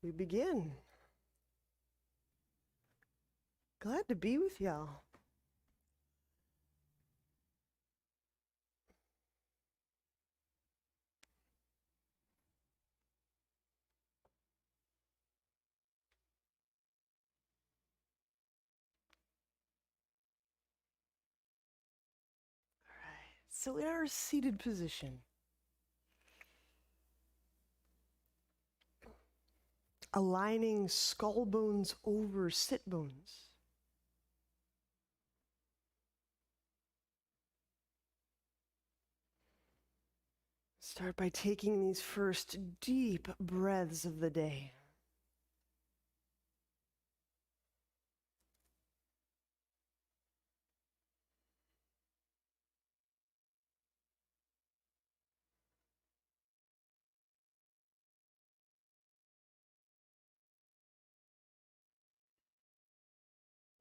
we begin. Glad to be with y'all. So in our seated position, aligning skull bones over sit bones. Start by taking these first deep breaths of the day.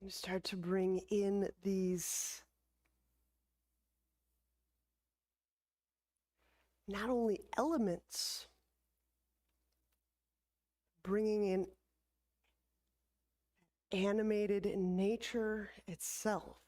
You start to bring in these not only elements, bringing in animated nature itself.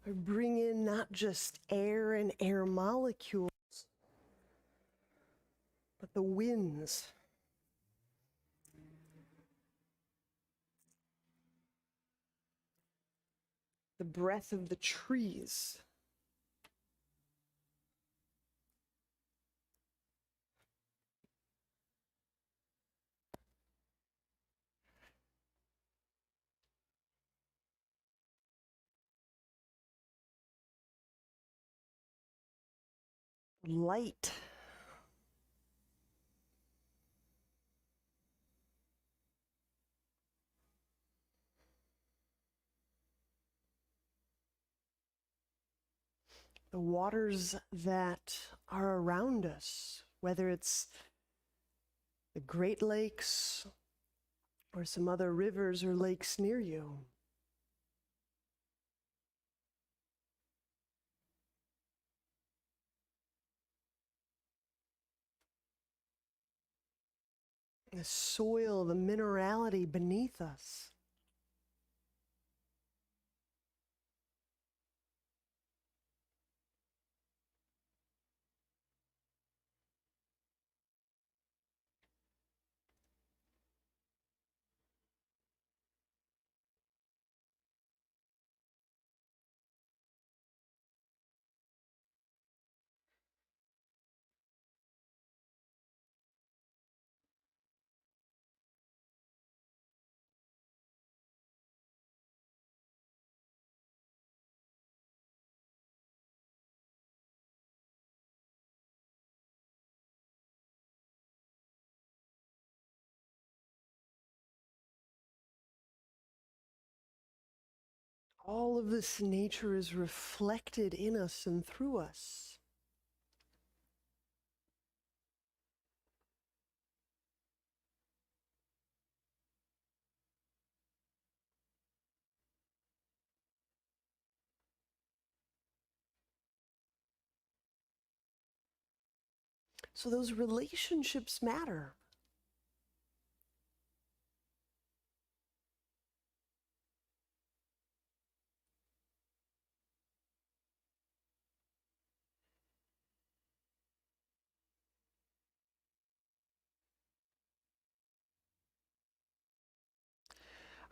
We bring in not just air and air molecules, but the winds. The breath of the trees. Light. The waters that are around us, whether it's the Great Lakes or some other rivers or lakes near you. The soil, the minerality beneath us. All of this nature is reflected in us and through us. So those relationships matter.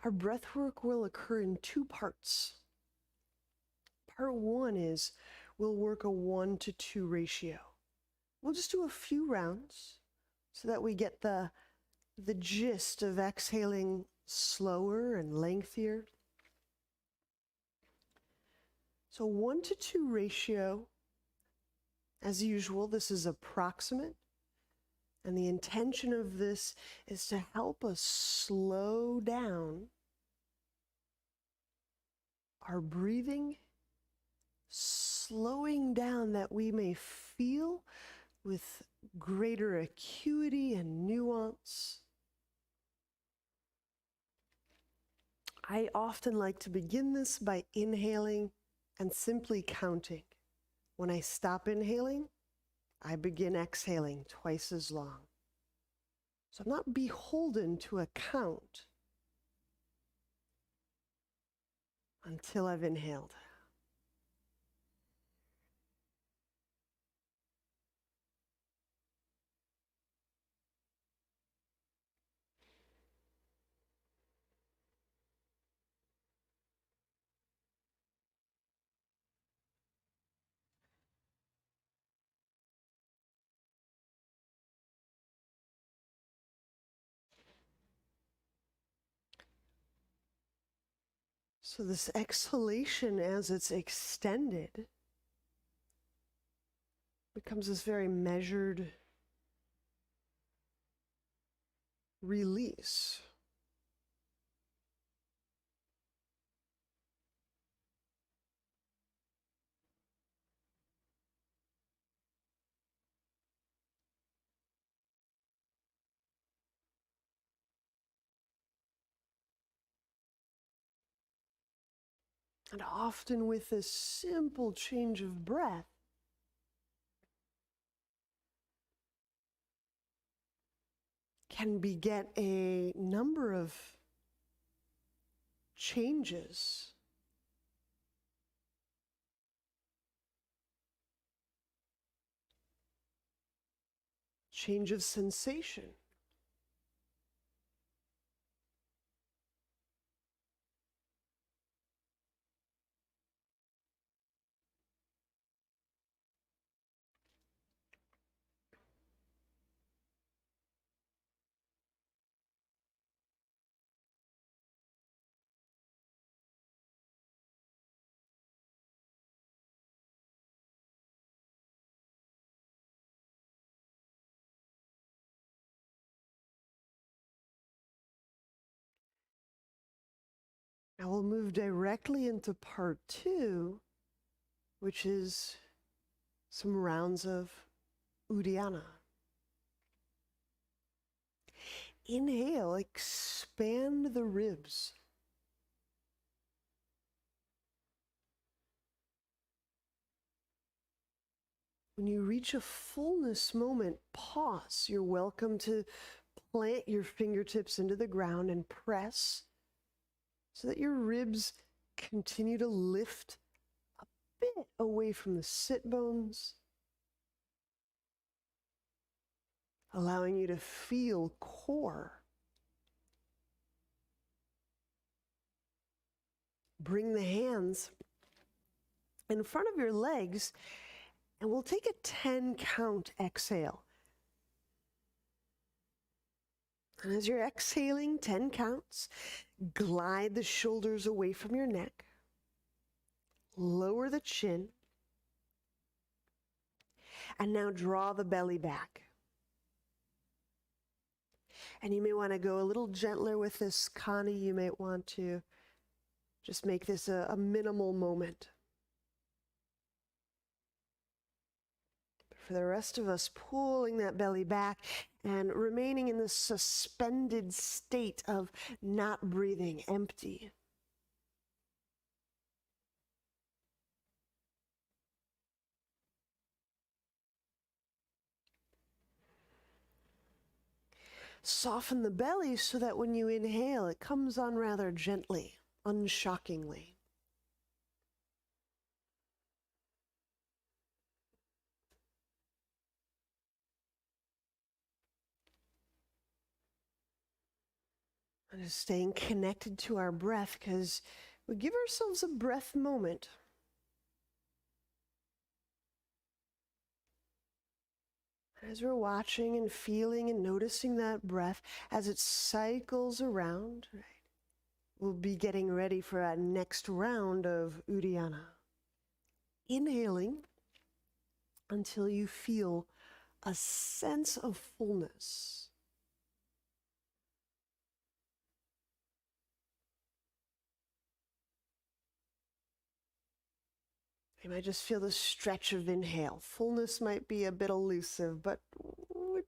Our breath work will occur in two parts. Part one is we'll work a 1-to-2 ratio. We'll just do a few rounds so that we get the gist of exhaling slower and lengthier. So 1-to-2 ratio, as usual, this is approximate. And the intention of this is to help us slow down our breathing, slowing down that we may feel with greater acuity and nuance. I often like to begin this by inhaling and simply counting. When I stop inhaling, I begin exhaling twice as long. So I'm not beholden to a count until I've inhaled. So this exhalation, as it's extended, becomes this very measured release. And often with this simple change of breath, can beget a number of changes. Change of sensation. Now we'll move directly into part 2, which is some rounds of Uddiyana. Inhale, expand the ribs. When you reach a fullness moment, pause. You're welcome to plant your fingertips into the ground and press so that your ribs continue to lift a bit away from the sit bones, allowing you to feel core. Bring the hands in front of your legs, and we'll take a 10 count exhale. And as you're exhaling 10 counts, glide the shoulders away from your neck. Lower the chin. And now draw the belly back. And you may want to go a little gentler with this, Connie. You might want to just make this a minimal moment. For the rest of us, pulling that belly back and remaining in this suspended state of not breathing, empty. Soften the belly so that when you inhale, it comes on rather gently, unshockingly. And just staying connected to our breath, because we give ourselves a breath moment. As we're watching and feeling and noticing that breath as it cycles around, right, we'll be getting ready for our next round of Uddiyana. Inhaling until you feel a sense of fullness. You might just feel the stretch of inhale. Fullness might be a bit elusive, but we're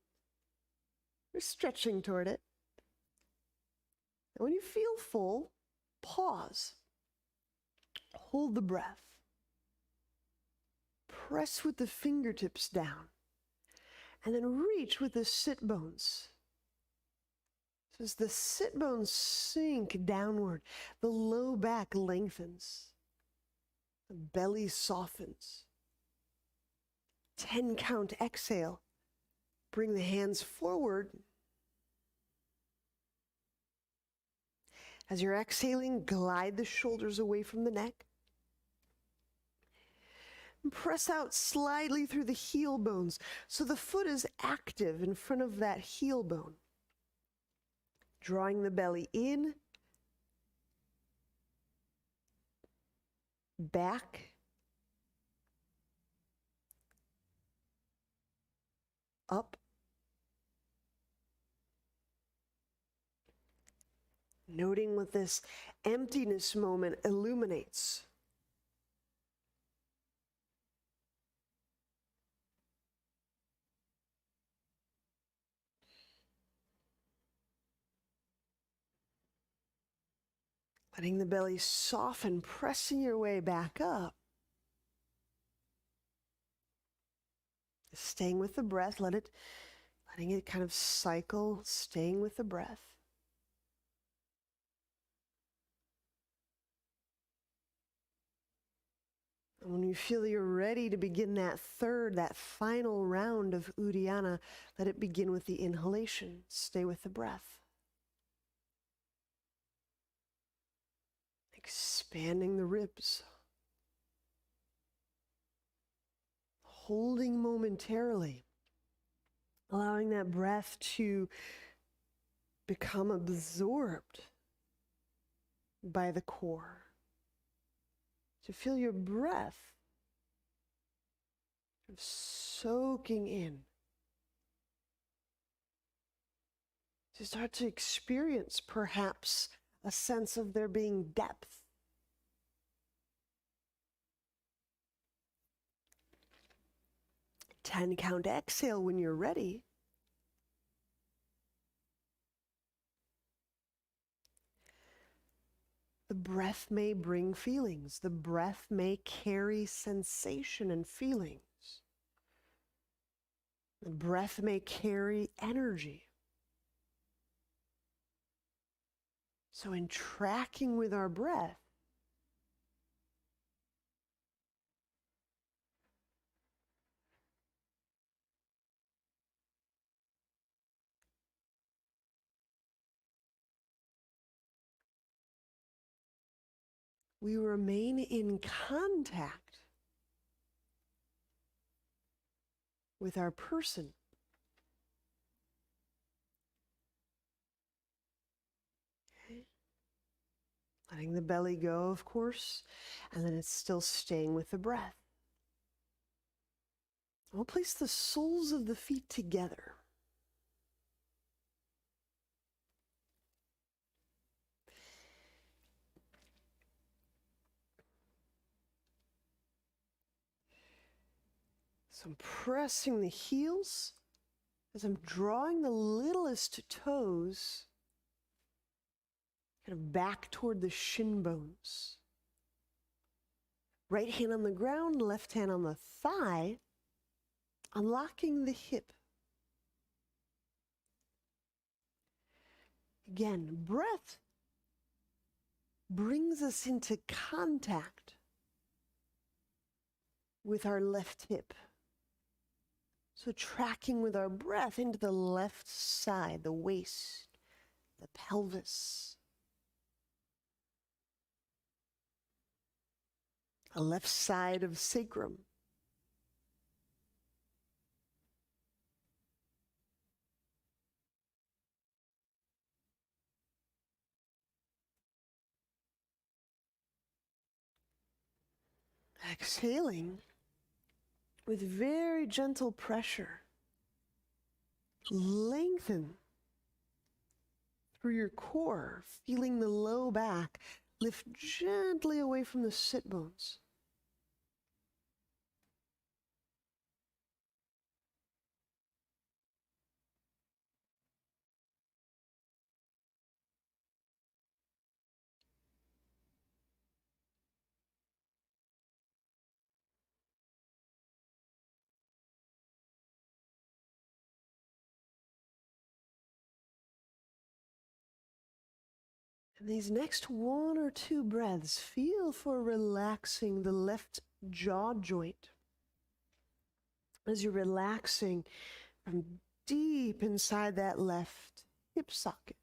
stretching toward it. And when you feel full, pause. Hold the breath. Press with the fingertips down. And then reach with the sit bones. So as the sit bones sink downward, the low back lengthens. The belly softens. 10 count exhale. Bring the hands forward. As you're exhaling, glide the shoulders away from the neck. And press out slightly through the heel bones so the foot is active in front of that heel bone. Drawing the belly in, back, up, noting what this emptiness moment illuminates. Letting the belly soften, pressing your way back up. Staying with the breath, letting it kind of cycle, staying with the breath. And when you feel you're ready to begin that final round of Uddiyana, let it begin with the inhalation. Stay with the breath. Expanding the ribs. Holding momentarily. Allowing that breath to become absorbed by the core. To feel your breath soaking in. To start to experience perhaps a sense of there being depth. Ten count exhale when you're ready. The breath may bring feelings. The breath may carry sensation and feelings. The breath may carry energy. So in tracking with our breath, we remain in contact with our person. Okay. Letting the belly go, of course, and then it's still staying with the breath. We'll place the soles of the feet together. So I'm pressing the heels as I'm drawing the littlest toes kind of back toward the shin bones. Right hand on the ground, left hand on the thigh, unlocking the hip. Again, breath brings us into contact with our left hip. So tracking with our breath into the left side, the waist, the pelvis. The left side of sacrum. Exhaling with very gentle pressure. Lengthen through your core, feeling the low back lift gently away from the sit bones. And these next 1 or 2 breaths, feel for relaxing the left jaw joint. As you're relaxing from deep inside that left hip socket.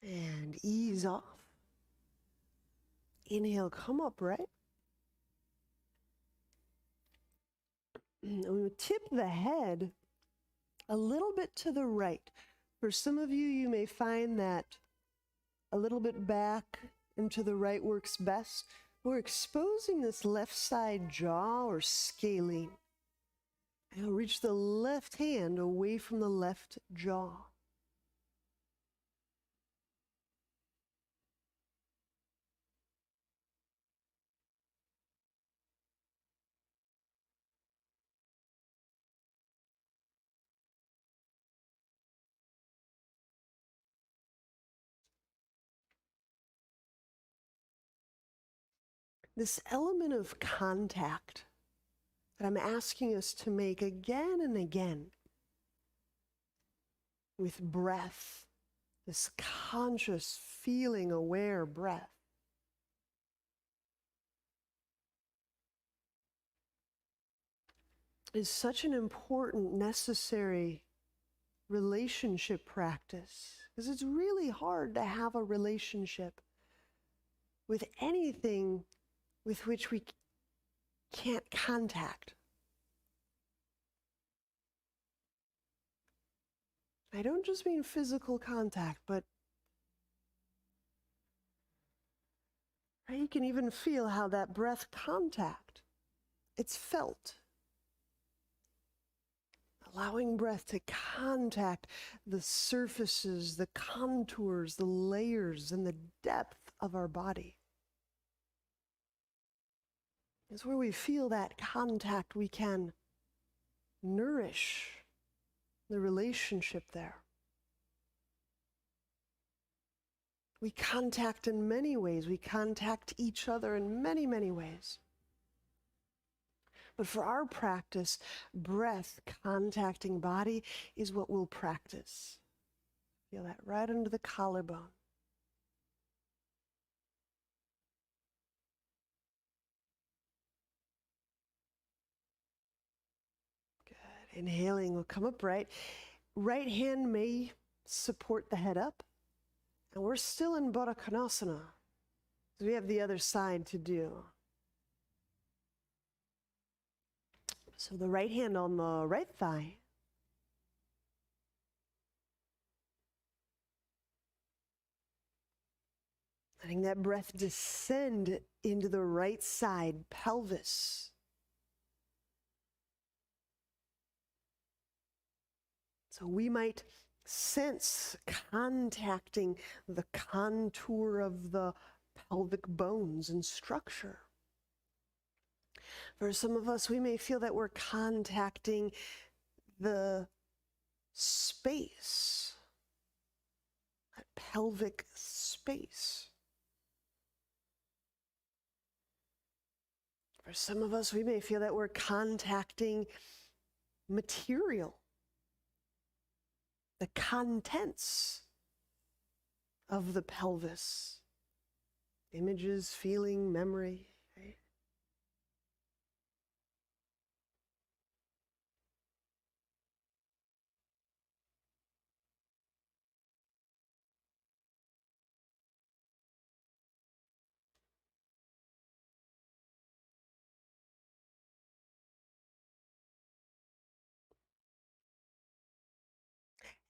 And ease off. Inhale, come upright. And we tip the head a little bit to the right. For some of you, you may find that a little bit back and to the right works best. We're exposing this left side jaw or scalene. And reach the left hand away from the left jaw. This element of contact that I'm asking us to make again and again with breath, this conscious, feeling aware breath, is such an important, necessary relationship practice, because it's really hard to have a relationship with anything with which we can't contact. I don't just mean physical contact, but you can even feel how that breath contact, it's felt. Allowing breath to contact the surfaces, the contours, the layers, and the depth of our body. It's where we feel that contact, we can nourish the relationship there. We contact in many ways. We contact each other in many, many ways. But for our practice, breath contacting body is what we'll practice. Feel that right under the collarbone. Good. Inhaling, we'll come upright. Right hand may support the head up. And we're still in Baddha Konasana. So we have the other side to do. So the right hand on the right thigh. Letting that breath descend into the right side pelvis. So we might sense contacting the contour of the pelvic bones and structure. For some of us, we may feel that we're contacting the space, that pelvic space. For some of us, we may feel that we're contacting material, the contents of the pelvis, images, feeling, memory. Right?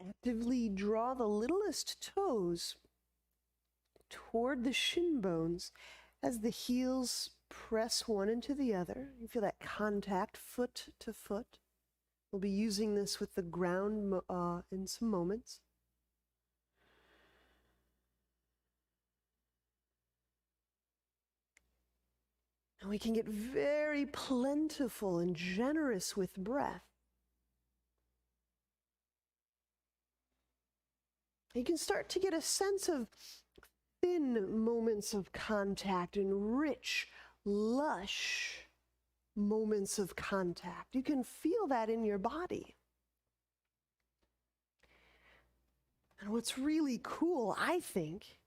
Actively draw the littlest toes toward the shin bones as the heels press one into the other. You feel that contact foot to foot. We'll be using this with the ground in some moments. And we can get very plentiful and generous with breath. You can start to get a sense of thin moments of contact and rich, lush moments of contact. You can feel that in your body. And what's really cool, I think,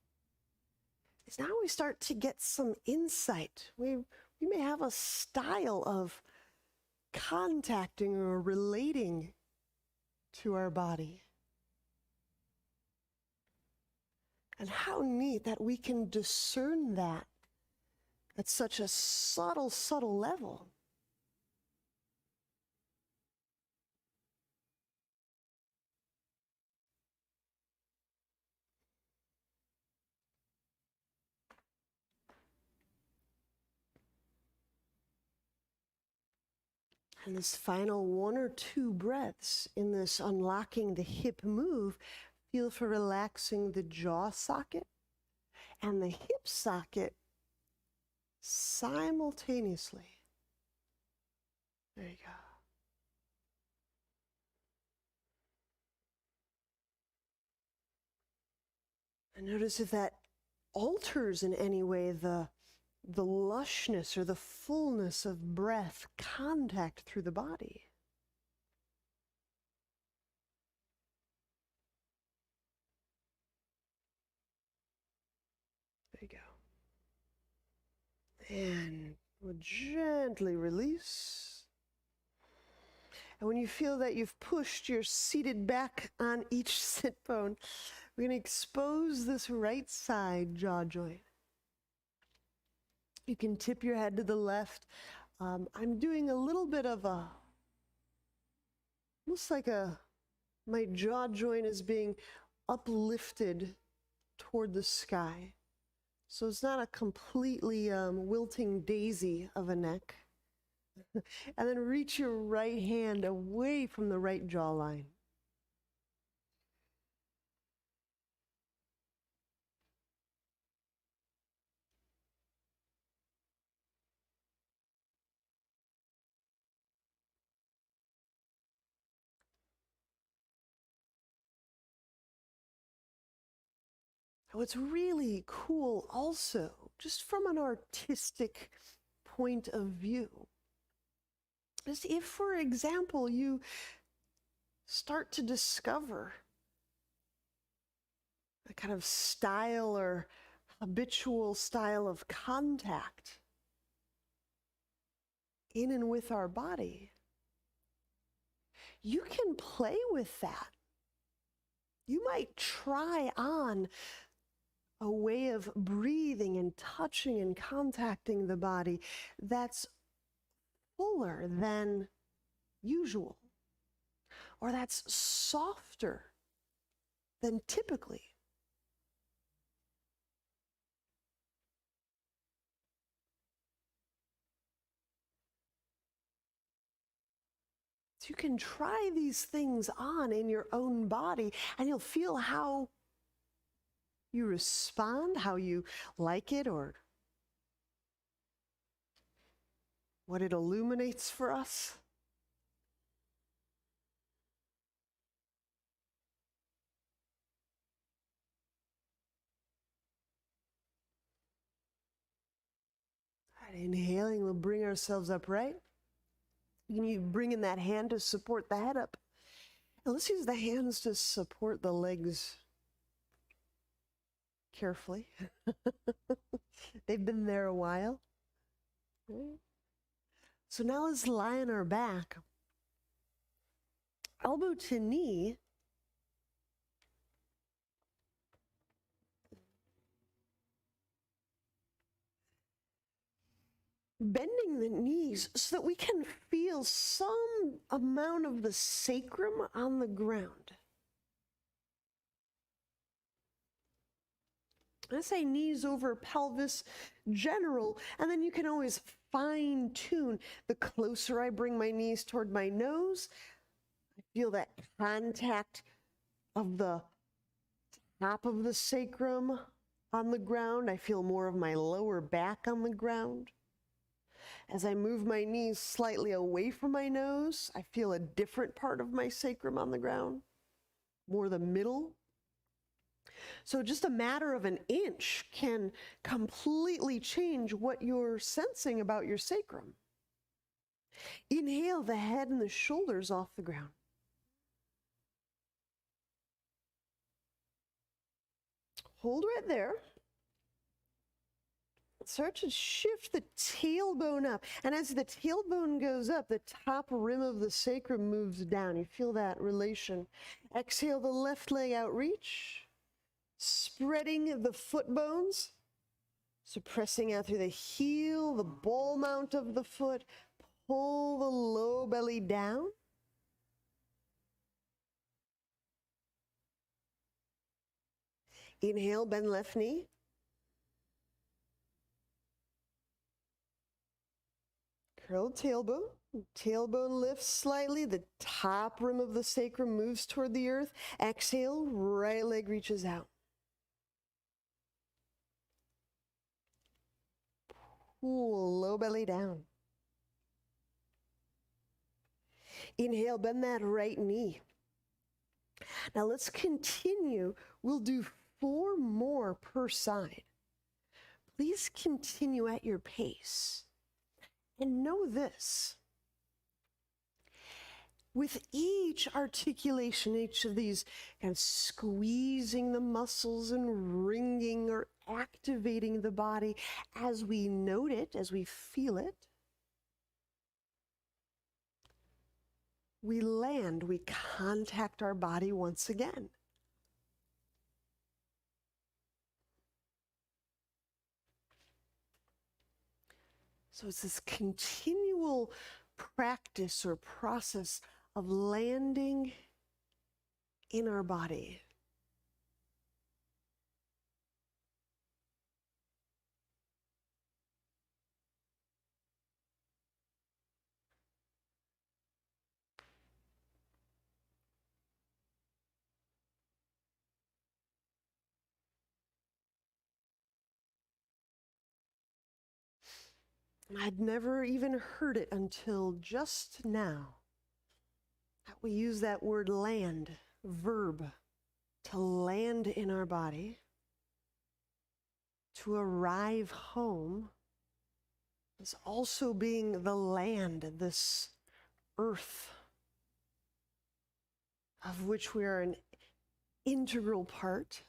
is now we start to get some insight. We may have a style of contacting or relating to our body. And how neat that we can discern that at such a subtle, subtle level. And this final 1 or 2 breaths in this unlocking the hip move, feel for relaxing the jaw socket and the hip socket simultaneously. There you go. And notice if that alters in any way the lushness or the fullness of breath contact through the body. There you go. And we'll gently release. And when you feel that you've pushed your seated back on each sit bone, we're going to expose this right side jaw joint. You can tip your head to the left. I'm doing a little bit of almost like my jaw joint is being uplifted toward the sky. So it's not a completely wilting daisy of a neck. And then reach your right hand away from the right jawline. What's really cool also, just from an artistic point of view, is if, for example, you start to discover a kind of style or habitual style of contact in and with our body, you can play with that. You might try on a way of breathing and touching and contacting the body that's fuller than usual, or that's softer than typically. So you can try these things on in your own body, and you'll feel how you respond, how you like it, or what it illuminates for us. And inhaling, we'll bring ourselves upright. You bring in that hand to support the head up. And let's use the hands to support the legs carefully. They've been there a while. So now let's lie on our back. Elbow to knee. Bending the knees so that we can feel some amount of the sacrum on the ground. I say knees over pelvis, general, and then you can always fine tune. The closer I bring my knees toward my nose, I feel that contact of the top of the sacrum on the ground. I feel more of my lower back on the ground. As I move my knees slightly away from my nose, I feel a different part of my sacrum on the ground, more the middle. So just a matter of an inch can completely change what you're sensing about your sacrum. Inhale the head and the shoulders off the ground. Hold right there. Start to shift the tailbone up. And as the tailbone goes up, the top rim of the sacrum moves down. You feel that relation. Exhale the left leg out, reach. Spreading the foot bones. So pressing out through the heel, the ball mount of the foot. Pull the low belly down. Inhale, bend left knee. Curled tailbone. Tailbone lifts slightly. The top rim of the sacrum moves toward the earth. Exhale, right leg reaches out. Pull low belly down. Inhale, bend that right knee. Now let's continue. We'll do 4 more per side. Please continue at your pace. And know this. With each articulation, each of these kind of squeezing the muscles and wringing or activating the body, as we note it, as we feel it, we land, we contact our body once again. So it's this continual practice or process of landing in our body. I'd never even heard it until just now. We use that word land, verb, to land in our body, to arrive home, as also being the land, this earth, of which we are an integral part.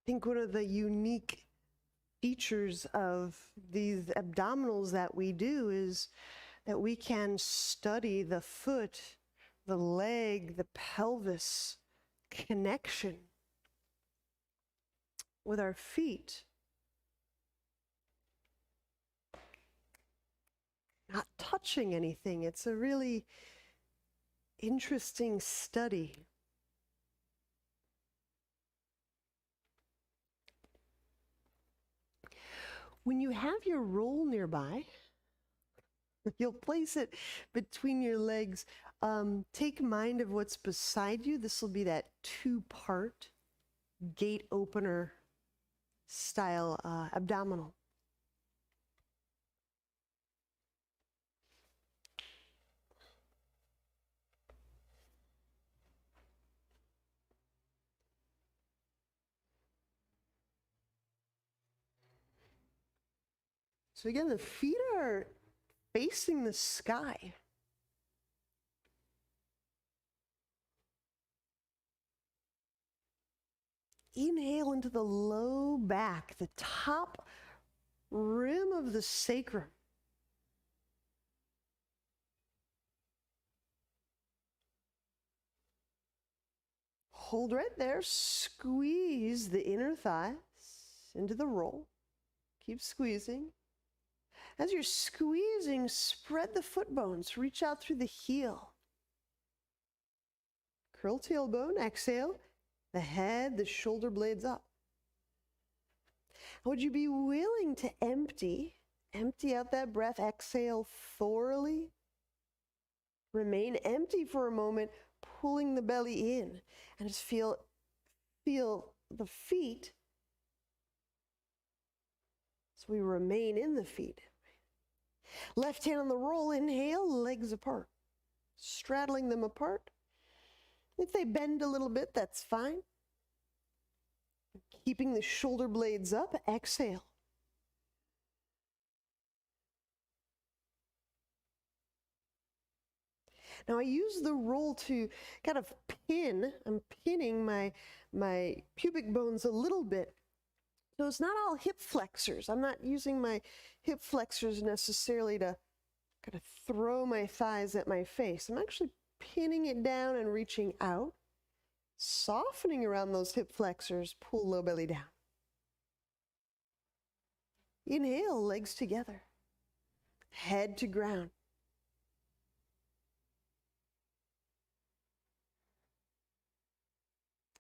think one of the unique features of these abdominals that we do is that we can study the foot, the leg, the pelvis connection with our feet. Not touching anything. It's a really interesting study. When you have your roll nearby, you'll place it between your legs. Take mind of what's beside you. This will be that two-part gate opener style abdominal. So again, the feet are facing the sky. Inhale into the low back, the top rim of the sacrum. Hold right there. Squeeze the inner thighs into the roll. Keep squeezing. As you're squeezing, spread the foot bones. Reach out through the heel. Curl tailbone. Exhale. The head, the shoulder blades up. Would you be willing to empty out that breath? Exhale thoroughly. Remain empty for a moment, pulling the belly in. And just feel the feet. So we remain in the feet. Left hand on the roll, inhale, legs apart. Straddling them apart. If they bend a little bit, that's fine. Keeping the shoulder blades up, exhale. Now I use the roll to kind of pin. I'm pinning my pubic bones a little bit. So it's not all hip flexors. I'm not using my hip flexors necessarily to kind of throw my thighs at my face. I'm actually pinning it down and reaching out, softening around those hip flexors, pull low belly down. Inhale, legs together, head to ground.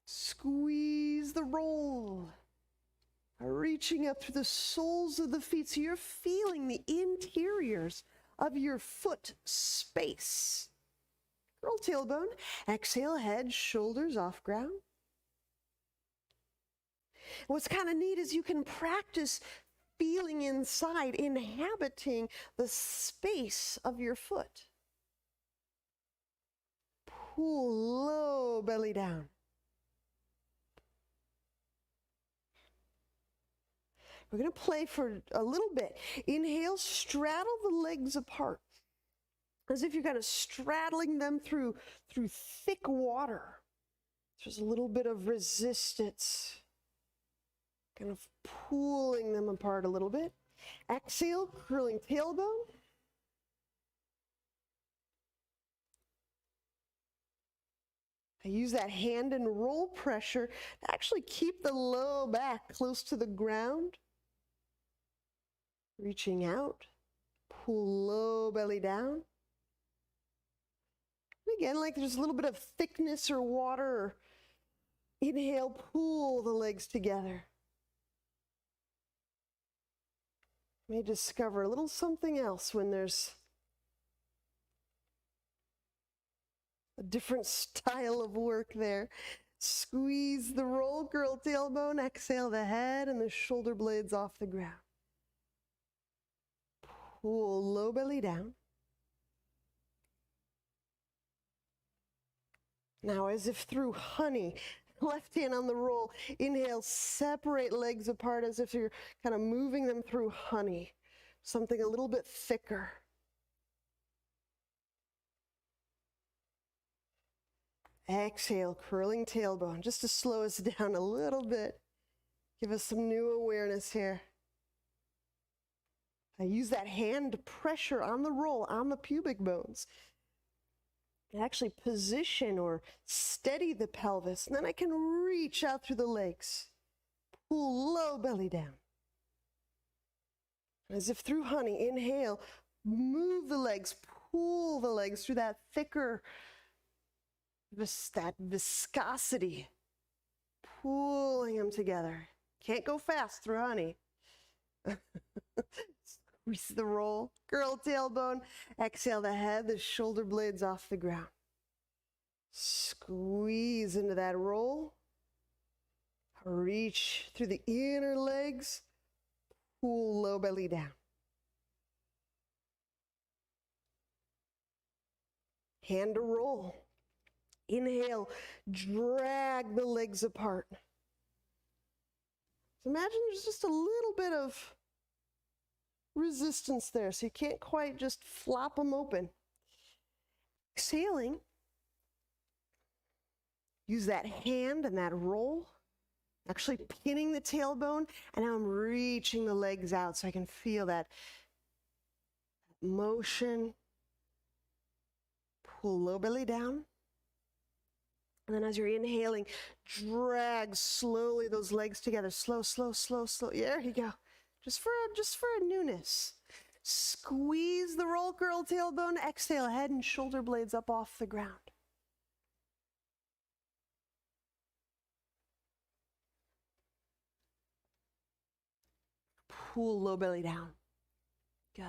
Squeeze the roll, reaching up through the soles of the feet so you're feeling the interiors of your foot space. Roll tailbone, exhale, head, shoulders off ground. What's kind of neat is you can practice feeling inside, inhabiting the space of your foot. Pull low belly down. We're going to play for a little bit. Inhale, straddle the legs apart, as if you're kind of straddling them through thick water. There's a little bit of resistance, kind of pulling them apart a little bit. Exhale, curling tailbone. I use that hand and roll pressure to actually keep the low back close to the ground. Reaching out, pull low belly down. And again, like there's a little bit of thickness or water. Inhale, pull the legs together. You may discover a little something else when there's a different style of work there. Squeeze the roll, curl tailbone, exhale the head and the shoulder blades off the ground. Pull low belly down. Now, as if through honey, left hand on the roll, inhale, separate legs apart as if you're kind of moving them through honey, something a little bit thicker. Exhale, curling tailbone, just to slow us down a little bit. Give us some new awareness here. I use that hand pressure on the roll, on the pubic bones. I actually position or steady the pelvis, and then I can reach out through the legs. Pull low belly down. As if through honey, inhale, move the legs, pull the legs through that thicker, that viscosity, pulling them together. Can't go fast through honey. Squeeze the roll, curl tailbone, exhale the head, the shoulder blades off the ground. Squeeze into that roll. Reach through the inner legs, pull low belly down. Hand to roll. Inhale, drag the legs apart. So imagine there's just a little bit of resistance there, so you can't quite just flop them open. Exhaling, use that hand and that roll, actually pinning the tailbone, and now I'm reaching the legs out so I can feel that motion. Pull low belly down. And then as you're inhaling, drag slowly those legs together. Slow, slow, slow, slow. Yeah, there you go. Just for a newness. Squeeze the roll, curl tailbone. Exhale, head and shoulder blades up off the ground. Pull low belly down. Good.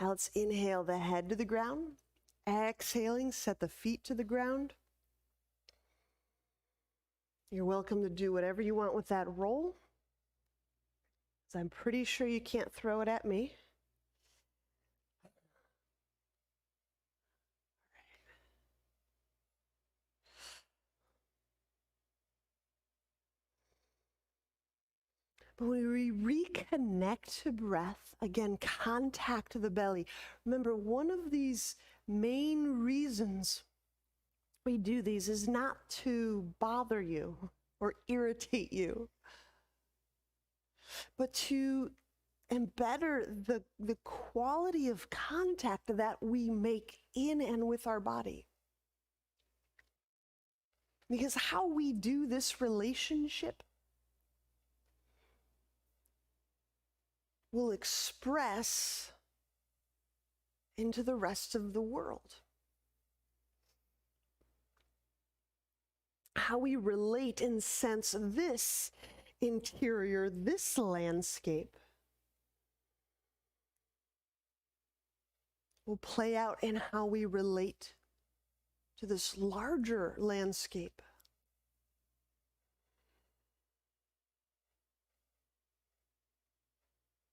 Now let's inhale the head to the ground. Exhaling, set the feet to the ground. You're welcome to do whatever you want with that roll. So I'm pretty sure you can't throw it at me. But when we reconnect to breath, again, contact the belly. Remember, one of these main reasons we do these is not to bother you or irritate you, but to embed the quality of contact that we make in and with our body. Because how we do this relationship will express into the rest of the world. How we relate and sense this interior, this landscape, will play out in how we relate to this larger landscape.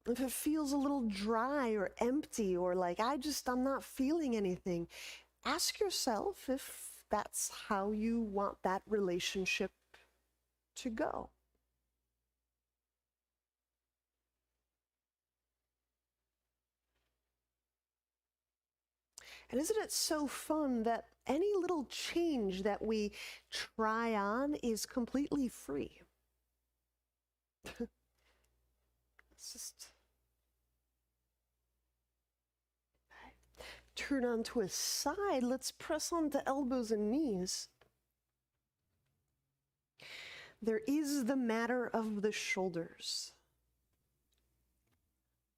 If it feels a little dry or empty or like I'm not feeling anything, ask yourself if that's how you want that relationship to go. And isn't it so fun that any little change that we try on is completely free? It's just turn onto a side. Let's press onto elbows and knees. There is the matter of the shoulders,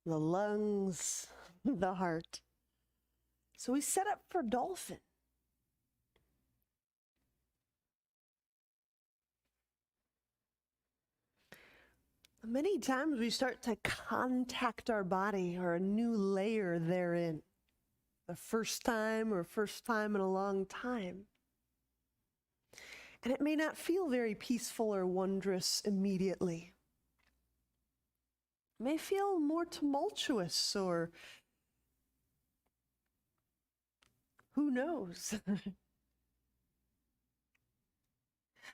the lungs, the heart. So we set up for dolphin. Many times we start to contact our body or a new layer therein. The first time in a long time. And it may not feel very peaceful or wondrous immediately. It may feel more tumultuous or who knows?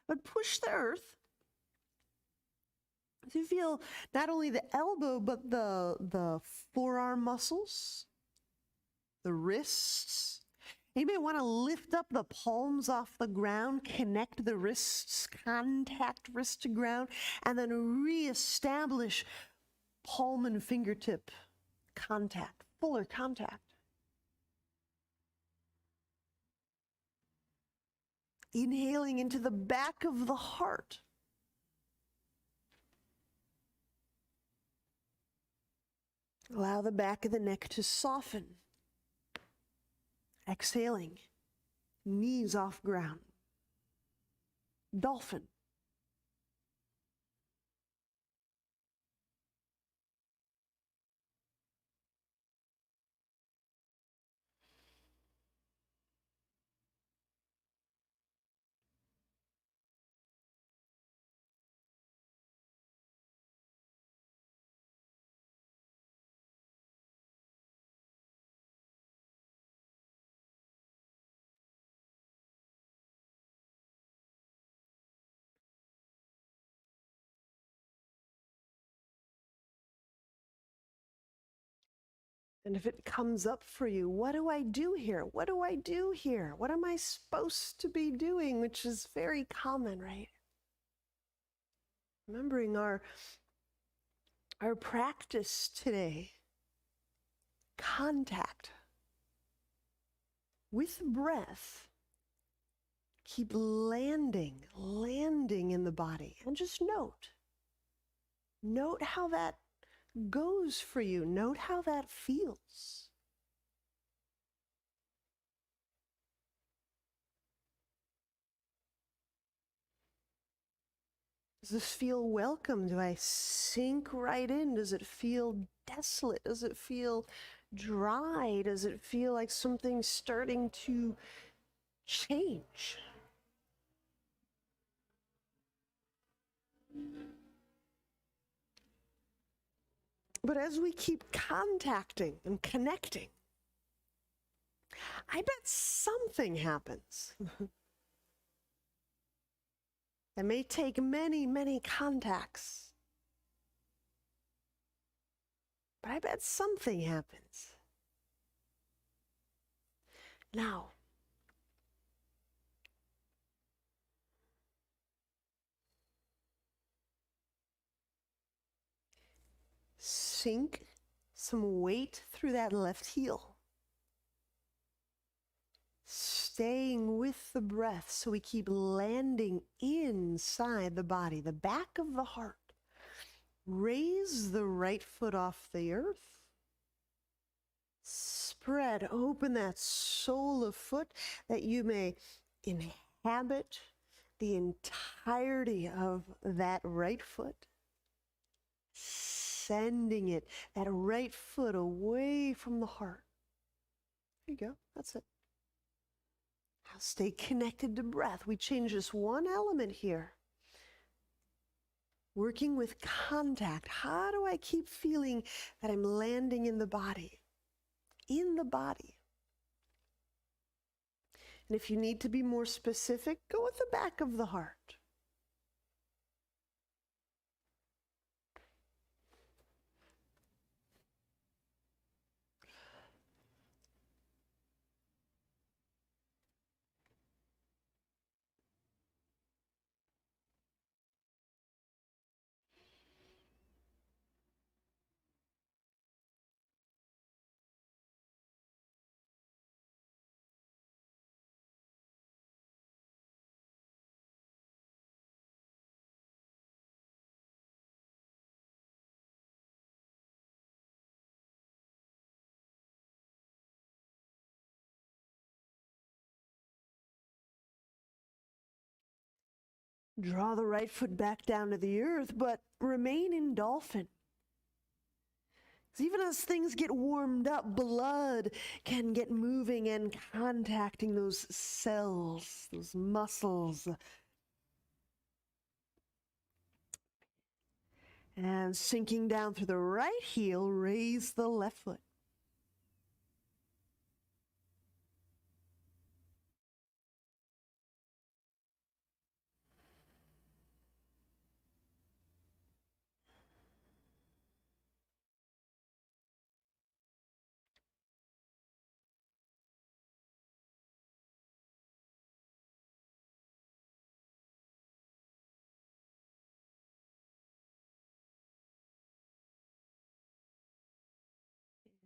But push the earth. So you feel not only the elbow, but the forearm muscles, the wrists. You may want to lift up the palms off the ground, connect the wrists, contact wrist to ground, and then reestablish palm and fingertip contact, fuller contact. Inhaling into the back of the heart. Allow the back of the neck to soften. Exhaling, knees off ground. Dolphin. And if it comes up for you, what do I do here? What do I do here? What am I supposed to be doing? Which is very common, right? Remembering our practice today, contact with breath. Keep landing in the body. And just note how that goes for you. Note how that feels. Does this feel welcome? Do I sink right in? Does it feel desolate? Does it feel dry? Does it feel like something's starting to change? But as we keep contacting and connecting, I bet something happens. It may take many, many contacts, but I bet something happens. Now, sink some weight through that left heel. Staying with the breath so we keep landing inside the body, the back of the heart. Raise the right foot off the earth. Spread open that sole of foot that you may inhabit the entirety of that right foot. Sending it, that right foot away from the heart. There you go, that's it. Now stay connected to breath. We change this one element here. Working with contact. How do I keep feeling that I'm landing in the body? In the body. And if you need to be more specific, go with the back of the heart. Draw the right foot back down to the earth, but remain in dolphin. Even as things get warmed up, blood can get moving and contacting those cells, those muscles. And sinking down through the right heel, raise the left foot.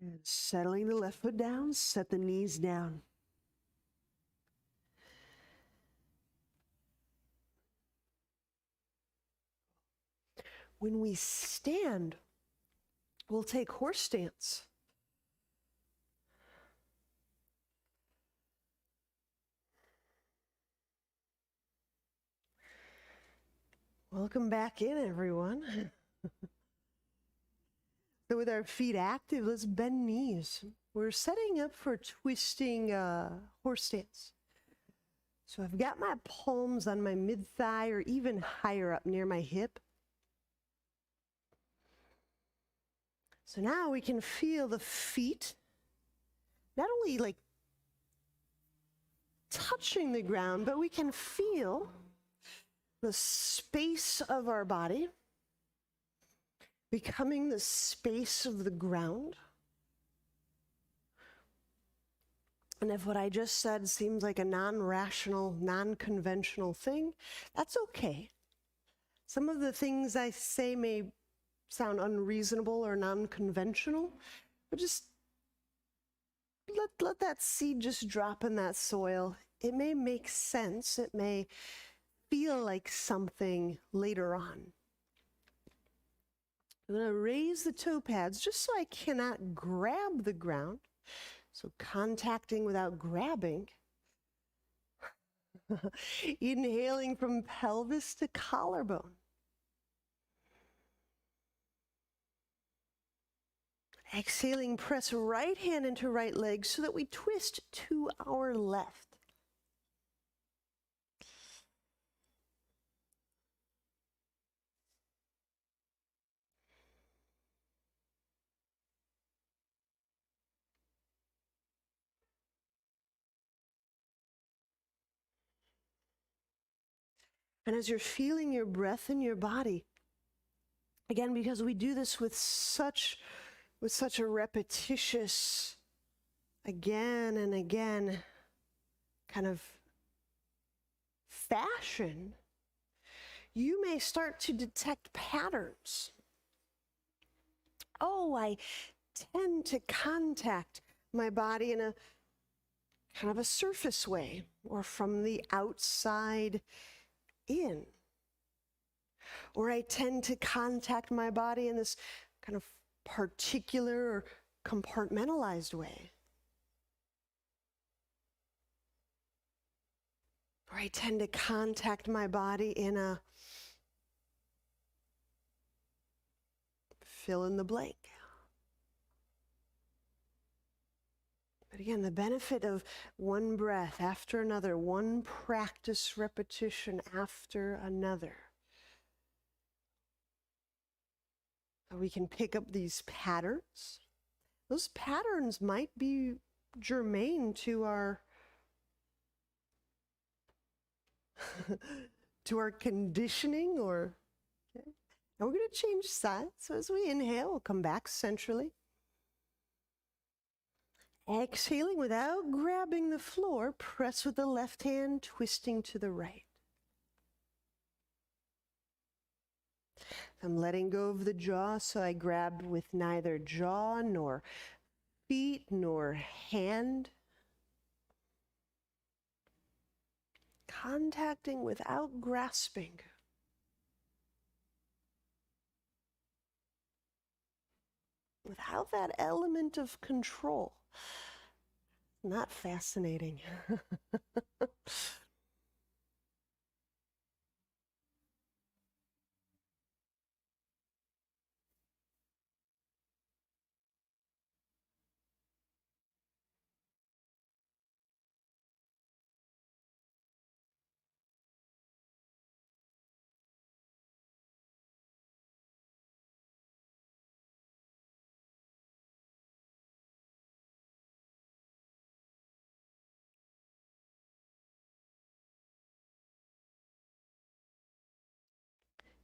And settling the left foot down, set the knees down. When we stand, we'll take horse stance. Welcome back in, everyone. So with our feet active, let's bend knees. We're setting up for twisting horse stance. So I've got my palms on my mid-thigh or even higher up near my hip. So now we can feel the feet not only like touching the ground, but we can feel the space of our body becoming the space of the ground. And if what I just said seems like a non-rational, non-conventional thing, that's okay. Some of the things I say may sound unreasonable or non-conventional, but just let that seed just drop in that soil. It may make sense. It may feel like something later on. I'm going to raise the toe pads just so I cannot grab the ground. So contacting without grabbing. Inhaling from pelvis to collarbone. Exhaling, press right hand into right leg so that we twist to our left. And as you're feeling your breath in your body, again, because we do this with such a repetitious, again and again, kind of fashion, you may start to detect patterns. Oh, I tend to contact my body in a kind of a surface way, or from the outside in. Or I tend to contact my body in this kind of particular or compartmentalized way. Or I tend to contact my body in a fill in the blank. But again, the benefit of one breath after another, one practice repetition after another. We can pick up these patterns. Those patterns might be germane to our to our conditioning, or okay. And we're going to change sides. So as we inhale, we'll come back centrally. Exhaling without grabbing the floor, press with the left hand, twisting to the right. I'm letting go of the jaw, so I grab with neither jaw nor feet nor hand. Contacting without grasping. Without that element of control. Not fascinating.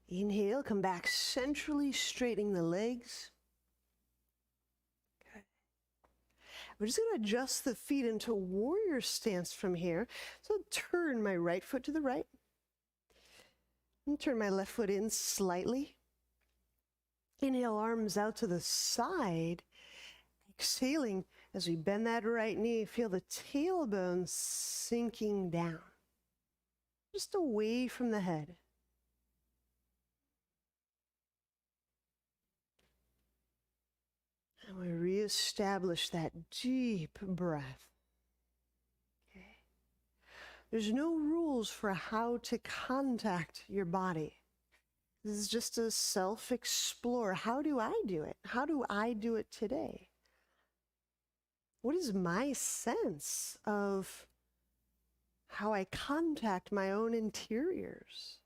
Inhale, come back centrally, straightening the legs. Okay. We're just going to adjust the feet into warrior stance from here. So turn my right foot to the right. And turn my left foot in slightly. Inhale, arms out to the side. Exhaling as we bend that right knee, feel the tailbone sinking down, just away from the head. And we reestablish that deep breath. Okay. There's no rules for how to contact your body. This is just a self-explore. How do I do it? How do I do it today? What is my sense of how I contact my own interiors?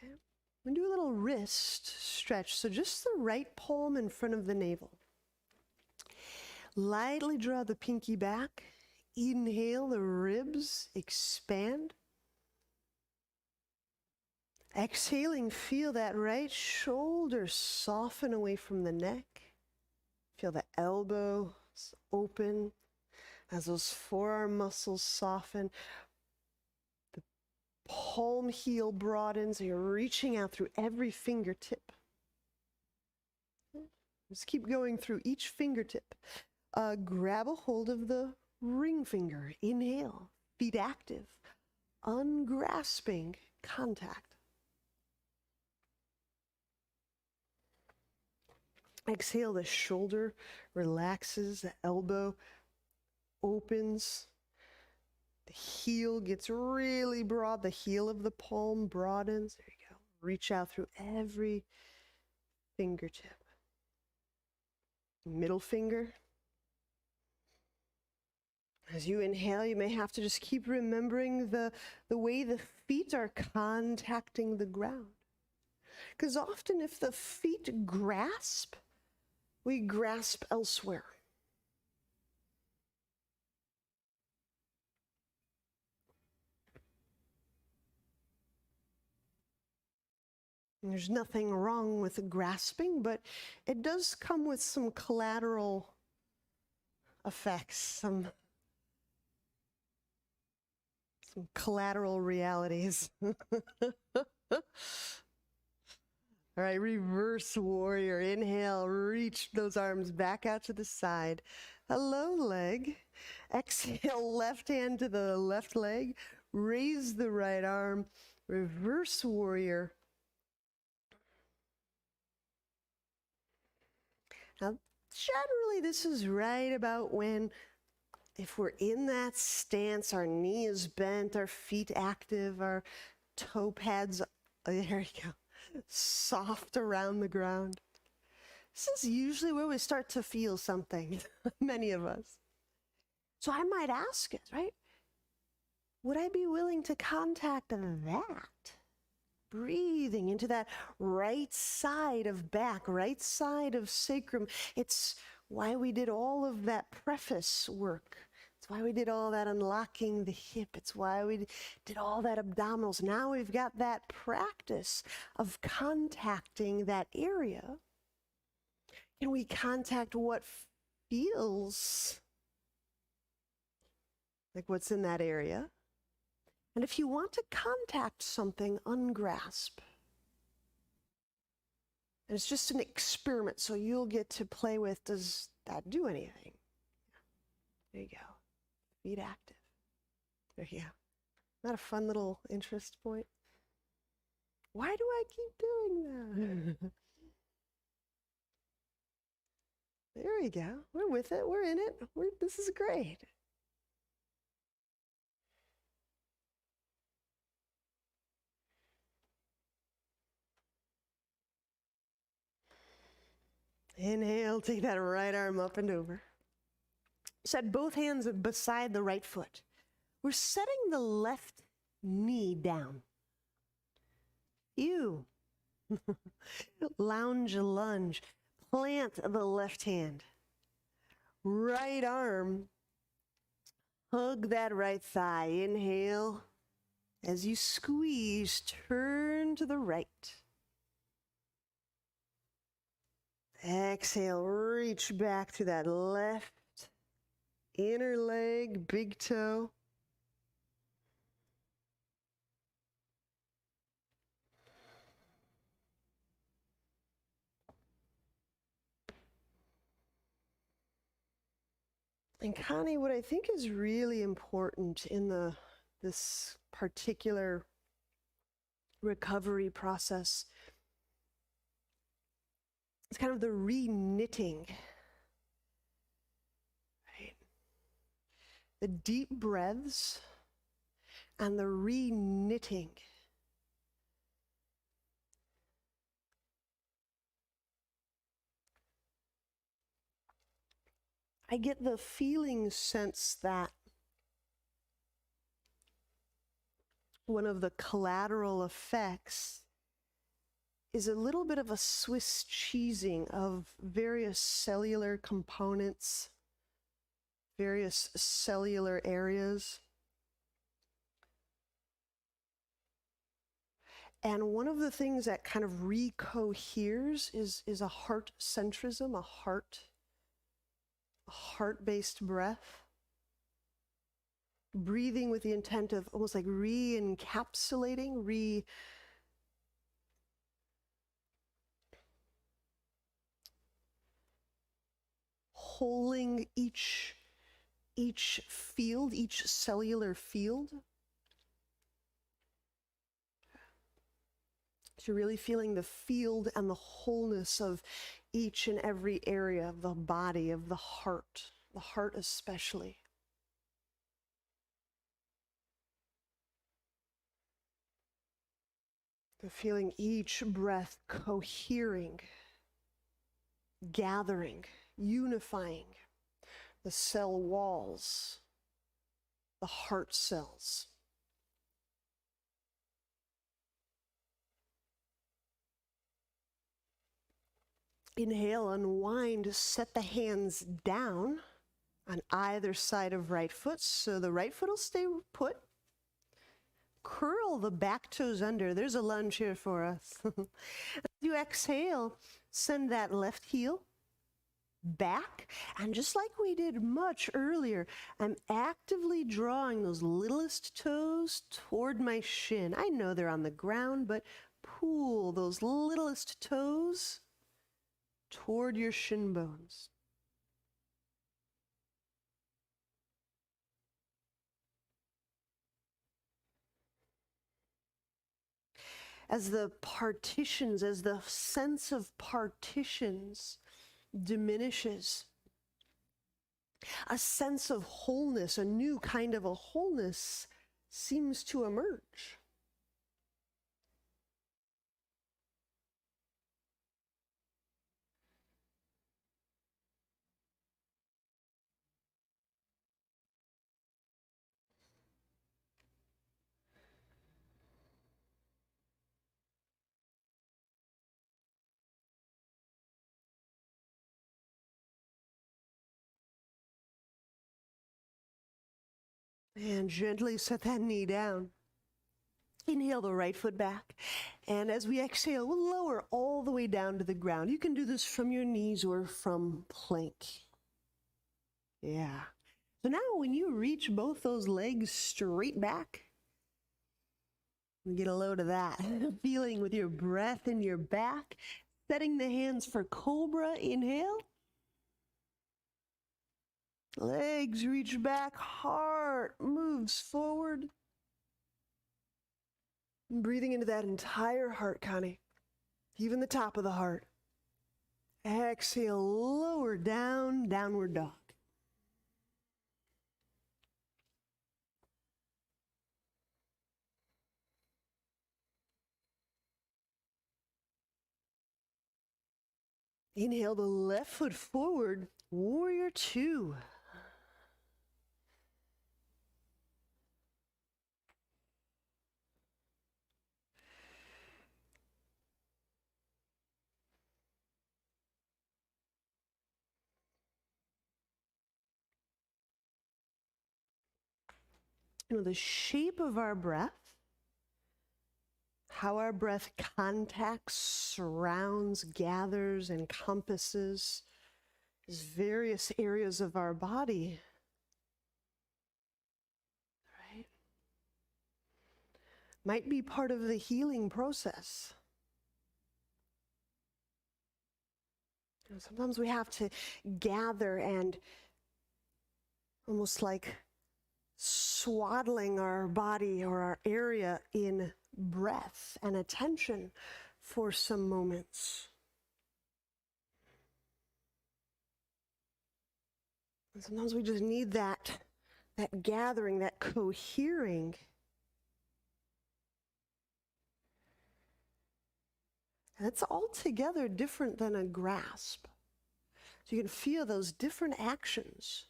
Okay. I'm going to do a little wrist stretch. So just the right palm in front of the navel. Lightly draw the pinky back. Inhale, the ribs expand. Exhaling, feel that right shoulder soften away from the neck. Feel the elbows open as those forearm muscles soften. The palm heel broadens. You're reaching out through every fingertip. Just keep going through each fingertip. Grab a hold of the ring finger. Inhale, feet active. Ungrasping, contact. Exhale, the shoulder relaxes, the elbow opens, the heel gets really broad, the heel of the palm broadens. There you go. Reach out through every fingertip. Middle finger. As you inhale, you may have to just keep remembering the way the feet are contacting the ground. Because often if the feet grasp, we grasp elsewhere. There's nothing wrong with grasping, but it does come with some collateral effects, some collateral realities. All right, reverse warrior. Inhale, reach those arms back out to the side. Hello, leg. Exhale, left hand to the left leg. Raise the right arm. Reverse warrior. Now, generally, this is right about when, if we're in that stance, our knee is bent, our feet active, our toe pads, there you go, soft around the ground. This is usually where we start to feel something, many of us. So I might ask it, right? Would I be willing to contact that? Breathing into that right side of back, right side of sacrum. It's why we did all of that preface work. It's why we did all that unlocking the hip. It's why we did all that abdominals. Now we've got that practice of contacting that area. Can we contact what feels like what's in that area? And if you want to contact something, ungrasp. And it's just an experiment, so you'll get to play with, does that do anything? There you go. Feet active. There you go. Not a fun little interest point? Why do I keep doing that? There we go. We're with it. We're in it. This is great. Inhale, take that right arm up and over. Set both hands beside the right foot. We're setting the left knee down. Lunge. Plant the left hand. Right arm. Hug that right thigh. Inhale. As you squeeze, turn to the right. Exhale, reach back to that left. Inner leg, big toe. And Connie, what I think is really important in this particular recovery process is kind of the re-knitting, right? The deep breaths and the re-knitting. I get the feeling sense that one of the collateral effects is a little bit of a Swiss cheesing of various cellular components, various cellular areas. And one of the things that kind of recoheres is a heart centrism, a heart-based breath. Breathing with the intent of almost like re-encapsulating, holding each field, each cellular field. So you're really feeling the field and the wholeness of each and every area of the body, of the heart especially. The feeling each breath cohering, gathering, unifying the cell walls, the heart cells. Inhale, unwind, set the hands down on either side of right foot, so the right foot will stay put. Curl the back toes under. There's a lunge here for us. As you exhale, send that left heel back, and just like we did much earlier, I'm actively drawing those littlest toes toward my shin. I know they're on the ground, but pull those littlest toes toward your shin bones. As the sense of partitions diminishes, a sense of wholeness, a new kind of a wholeness seems to emerge. And gently set that knee down. Inhale the right foot back. And as we exhale, we'll lower all the way down to the ground. You can do this from your knees or from plank. Yeah. So now when you reach both those legs straight back, get a load of that. Feeling with your breath in your back. Setting the hands for cobra. Inhale. Legs reach back, heart moves forward. Breathing into that entire heart, Connie. Even the top of the heart. Exhale, lower down, downward dog. Inhale the left foot forward, warrior two. You know, the shape of our breath, how our breath contacts, surrounds, gathers, encompasses these various areas of our body Might be part of the healing process. Sometimes we have to gather and almost like swaddling our body or our area in breath and attention for some moments. And sometimes we just need that gathering, that cohering. And it's altogether different than a grasp. So you can feel those different actions.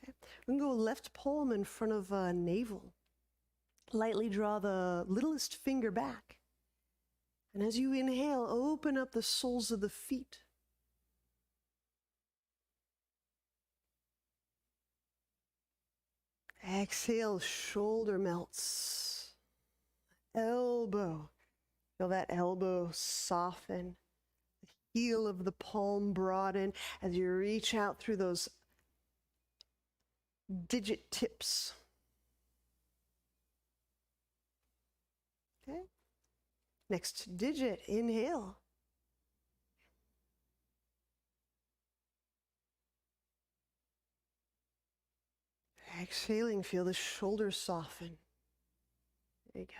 Okay. We can go left palm in front of navel. Lightly draw the littlest finger back. And as you inhale, open up the soles of the feet. Exhale, shoulder melts. Elbow. Feel that elbow soften. The heel of the palm broaden as you reach out through those digit tips. Okay. Next digit, inhale. Exhaling, feel the shoulders soften. There you go.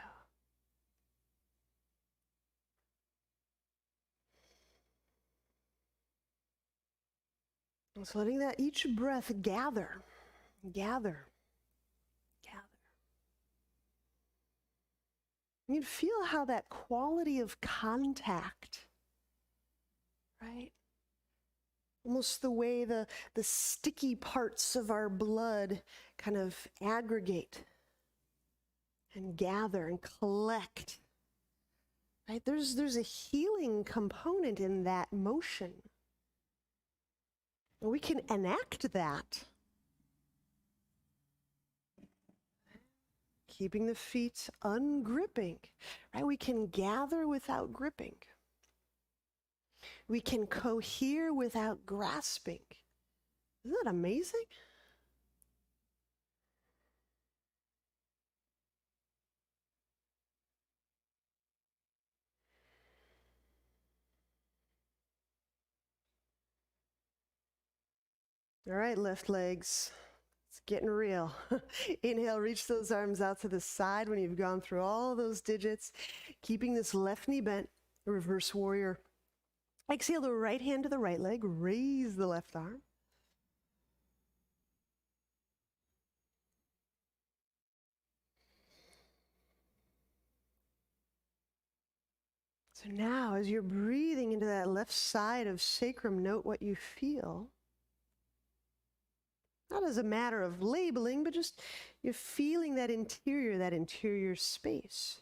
So letting that each breath gather. You can feel how that quality of contact, right? Almost the way the sticky parts of our blood kind of aggregate and gather and collect. Right? There's a healing component in that motion. And we can enact that. Keeping the feet ungripping. Right? We can gather without gripping. We can cohere without grasping. Isn't that amazing? All right, left legs. It's getting real. Inhale, reach those arms out to the side when you've gone through all those digits. Keeping this left knee bent, reverse warrior. Exhale the right hand to the right leg, raise the left arm. So now, as you're breathing into that left side of sacrum, note what you feel. Not as a matter of labeling, but just you're feeling that interior space.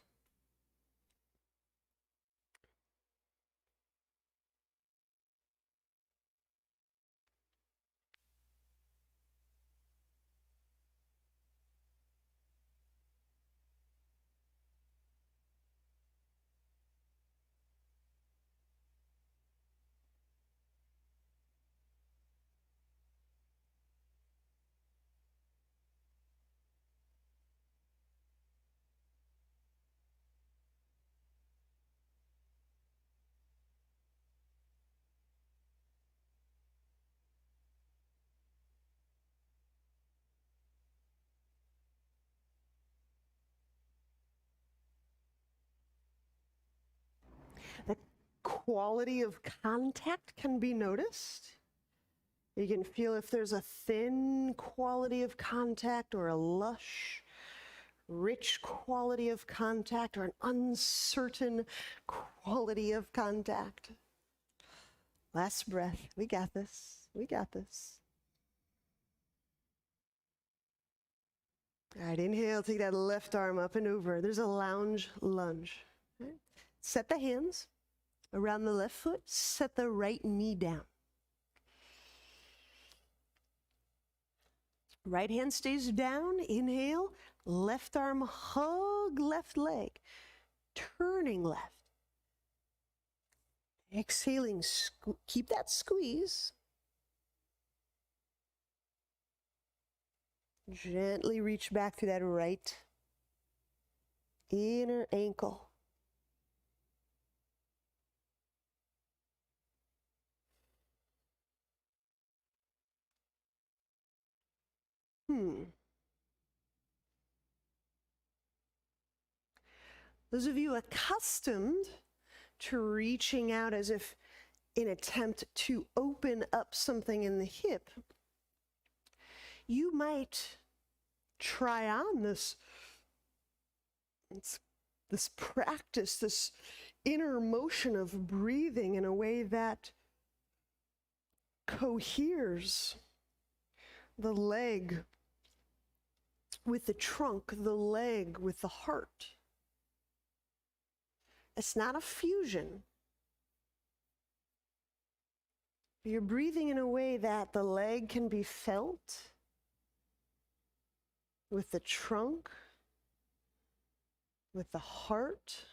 The quality of contact can be noticed. You can feel if there's a thin quality of contact or a lush, rich quality of contact or an uncertain quality of contact. Last breath. We got this. We got this. All right, inhale, take that left arm up and over. There's a lunge. Right? Set the hands around the left foot. Set the right knee down. Right hand stays down. Inhale. Left arm, hug left leg. Turning left. Exhaling, keep that squeeze. Gently reach back through that right inner ankle. Those of you accustomed to reaching out as if in attempt to open up something in the hip, you might try on this practice, this inner motion of breathing in a way that coheres the leg with the trunk, the leg with the heart. It's not a fusion. You're breathing in a way that the leg can be felt with the trunk, with the heart.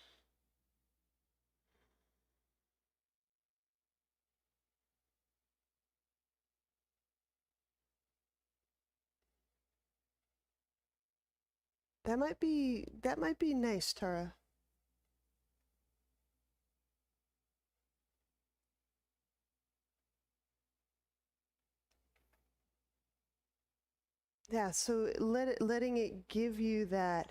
That might be nice, Tara. Yeah, so letting it give you that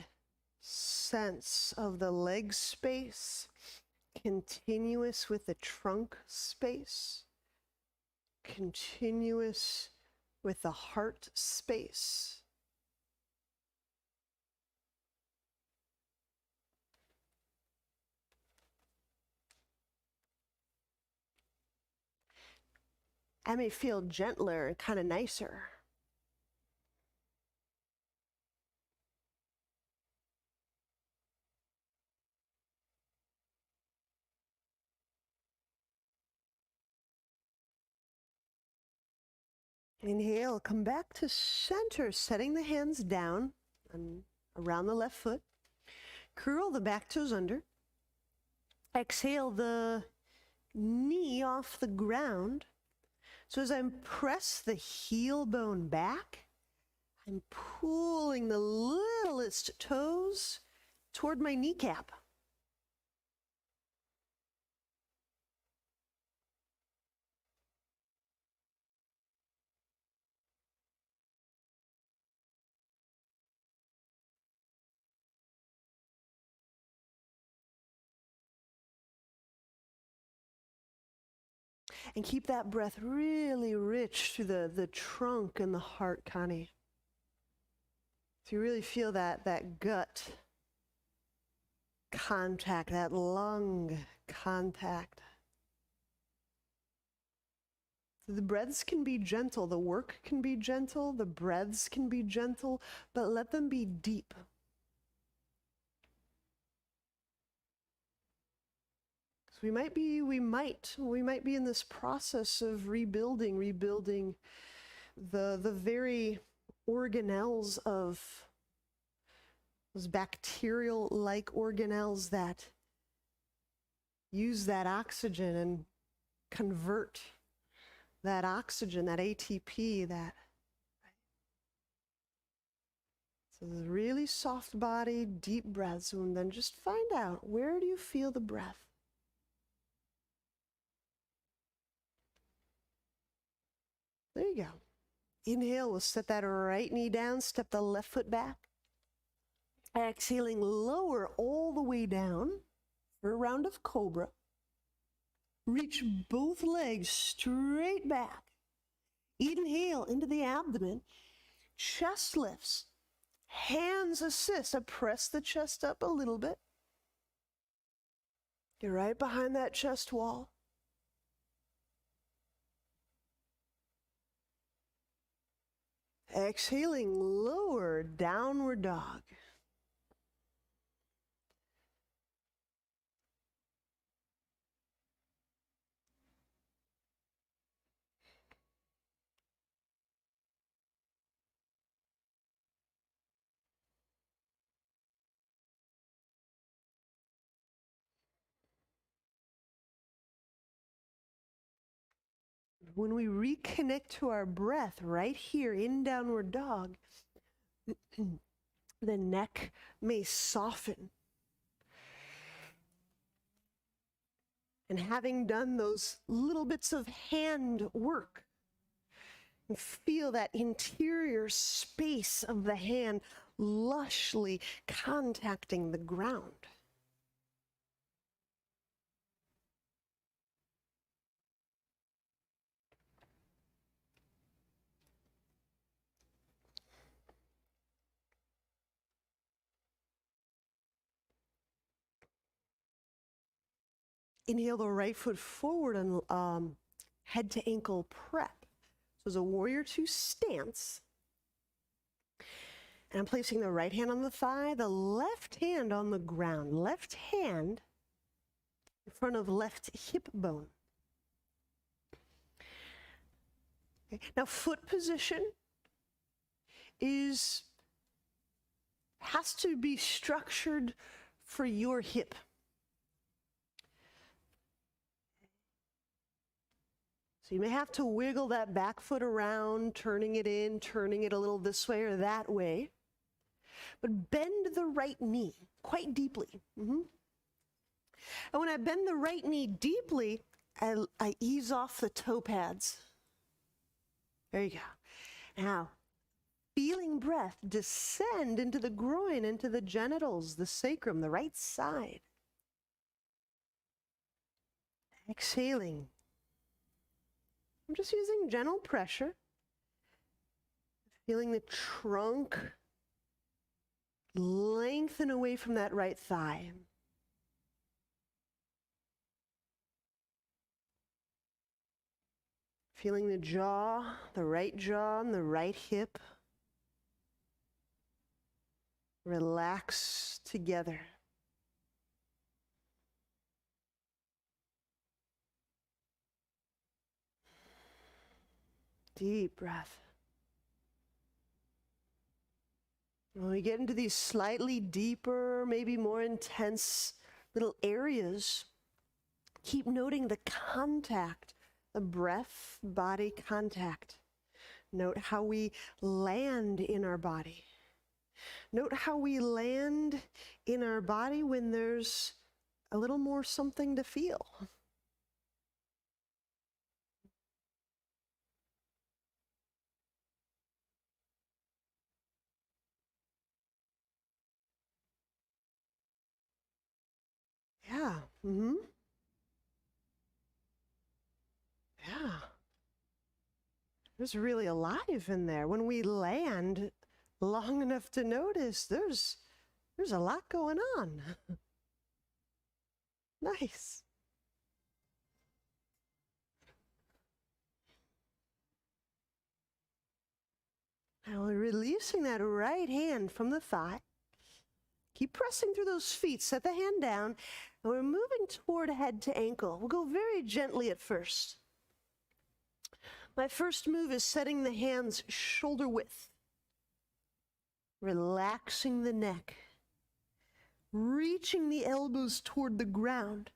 sense of the leg space, continuous with the trunk space, continuous with the heart space. I may feel gentler and kind of nicer. Inhale, come back to center, setting the hands down and around the left foot. Curl the back toes under. Exhale the knee off the ground. So as I press the heel bone back, I'm pulling the littlest toes toward my kneecap. And keep that breath really rich through the trunk and the heart, Connie. So you really feel that gut contact, that lung contact. So the breaths can be gentle, the work can be gentle, the breaths can be gentle, but let them be deep. So we might be in this process of rebuilding the very organelles of those bacterial-like organelles that use that oxygen and convert that oxygen, that ATP, so the really soft body, deep breaths, and then just find out, where do you feel the breath? There you go. Inhale, we'll set that right knee down, step the left foot back. Exhaling, lower all the way down for a round of cobra. Reach both legs straight back. Inhale into the abdomen. Chest lifts. Hands assist. I press the chest up a little bit. Get right behind that chest wall. Exhaling, lower, downward dog. When we reconnect to our breath right here in downward dog, the neck may soften And having done those little bits of hand work, and feel that interior space of the hand lushly contacting the ground. Inhale the right foot forward and head to ankle prep. So as a warrior two stance. And I'm placing the right hand on the thigh, the left hand on the ground. Left hand in front of left hip bone. Okay. Now foot position has to be structured for your hip. So you may have to wiggle that back foot around, turning it in, turning it a little this way or that way. But bend the right knee quite deeply. And when I bend the right knee deeply, I ease off the toe pads. There you go. Now, feeling breath descend into the groin, into the genitals, the sacrum, the right side. Exhaling. I'm just using gentle pressure. Feeling the trunk lengthen away from that right thigh. Feeling the jaw, the right jaw and the right hip relax together. Deep breath. When we get into these slightly deeper, maybe more intense little areas, keep noting the contact, the breath-body contact. Note how we land in our body. Note how we land in our body when there's a little more something to feel. Yeah. Yeah. There's really alive in there. When we land long enough to notice, there's a lot going on. Nice. Now we're releasing that right hand from the thigh. Keep pressing through those feet. Set the hand down. And we're moving toward head to ankle. We'll go very gently at first. My first move is setting the hands shoulder width. Relaxing the neck. Reaching the elbows toward the ground.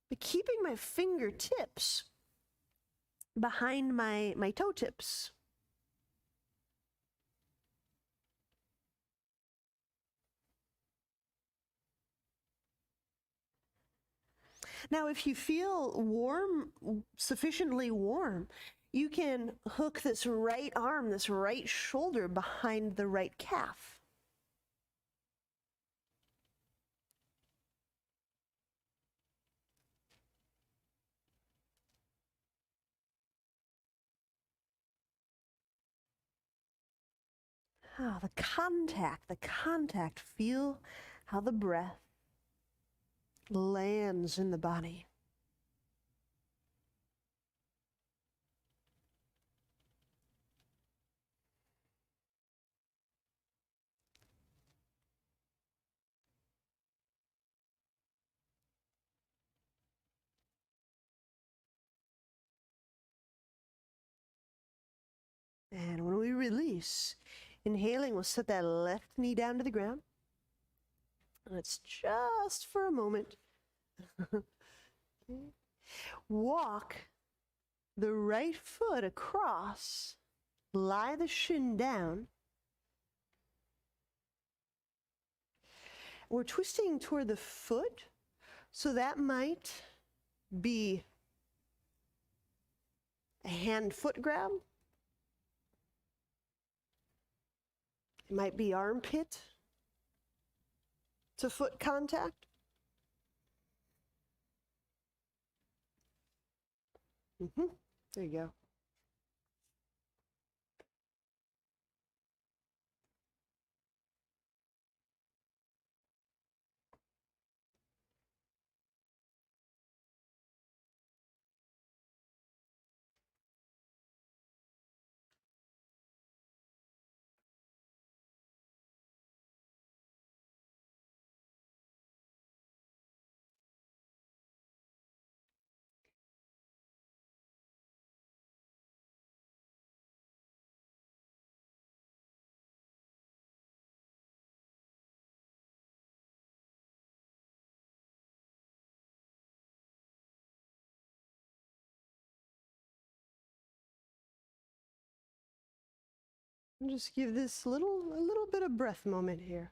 But keeping my fingertips behind my toe tips. Now, if you feel warm, sufficiently warm, you can hook this right arm, this right shoulder behind the right calf. Ah, the contact. Feel how the breath lands in the body. And when we release, inhaling, we'll set that left knee down to the ground. And it's just for a moment. Walk the right foot across, lie the shin down. We're twisting toward the foot, so that might be a hand-foot grab. It might be armpit to foot contact. There you go. And just give this a little bit of breath moment here.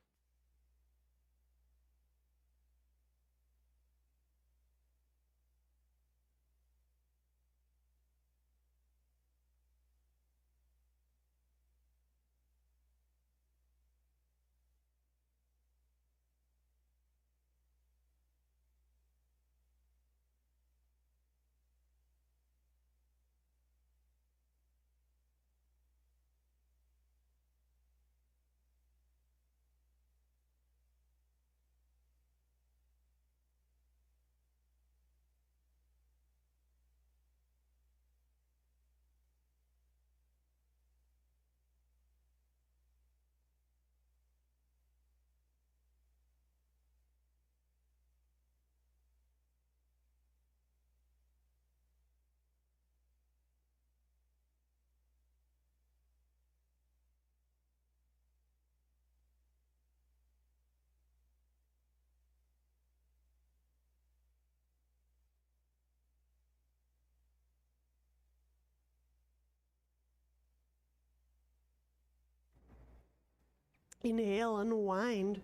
Inhale, unwind.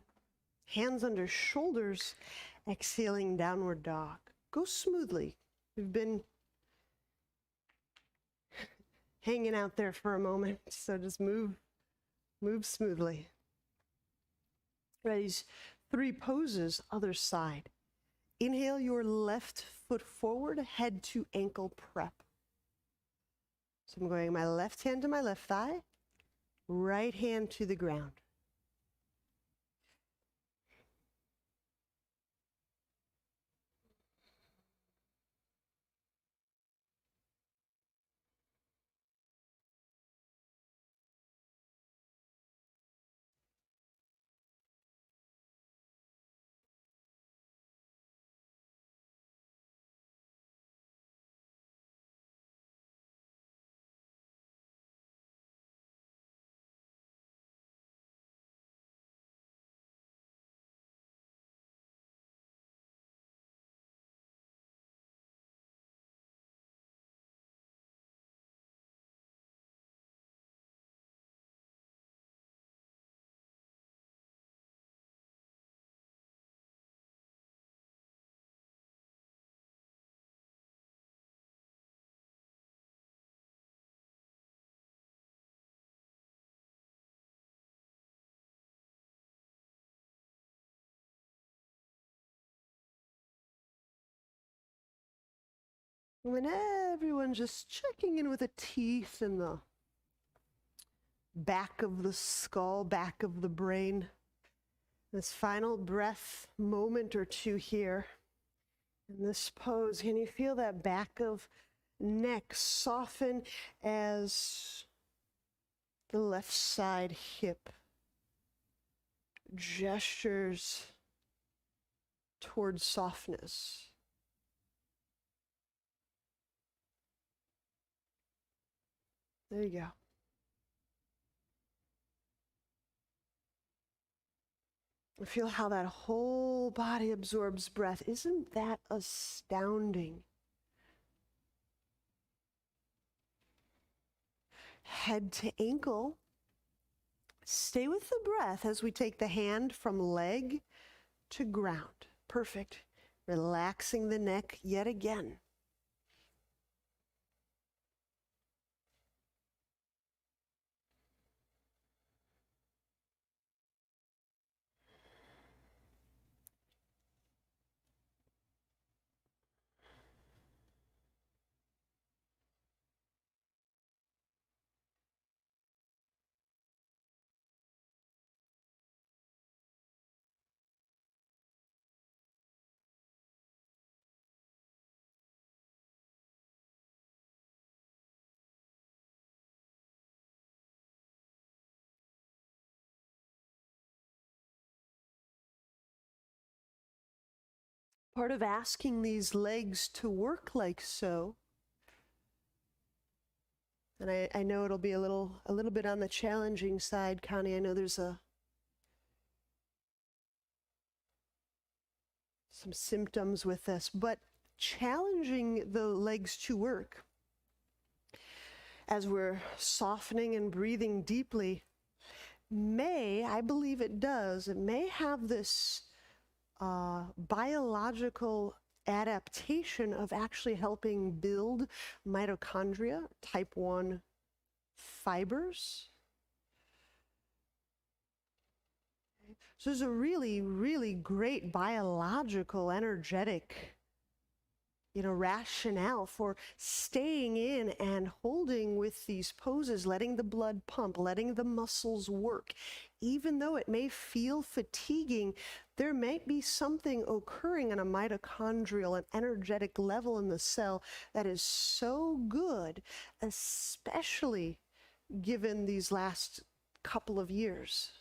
Hands under shoulders. Exhaling, downward dog. Go smoothly. We've been hanging out there for a moment, so just move smoothly. Ready? 3 poses, other side. Inhale your left foot forward, head to ankle prep. So I'm going my left hand to my left thigh, right hand to the ground. When everyone just checking in with the teeth and the back of the skull, back of the brain. This final breath moment or two here in this pose. Can you feel that back of neck soften as the left side hip gestures towards softness? There you go. Feel how that whole body absorbs breath. Isn't that astounding? Head to ankle. Stay with the breath as we take the hand from leg to ground. Perfect. Relaxing the neck yet again. Part of asking these legs to work like so, and I know it'll be a little bit on the challenging side, Connie. I know there's some symptoms with this, but challenging the legs to work as we're softening and breathing deeply I believe it does, it may have this biological adaptation of actually helping build mitochondria, type 1 fibers. So there's a really, really great biological, energetic, rationale for staying in and holding with these poses, letting the blood pump, letting the muscles work. Even though it may feel fatiguing, there may be something occurring on a mitochondrial and energetic level in the cell that is so good, especially given these last couple of years.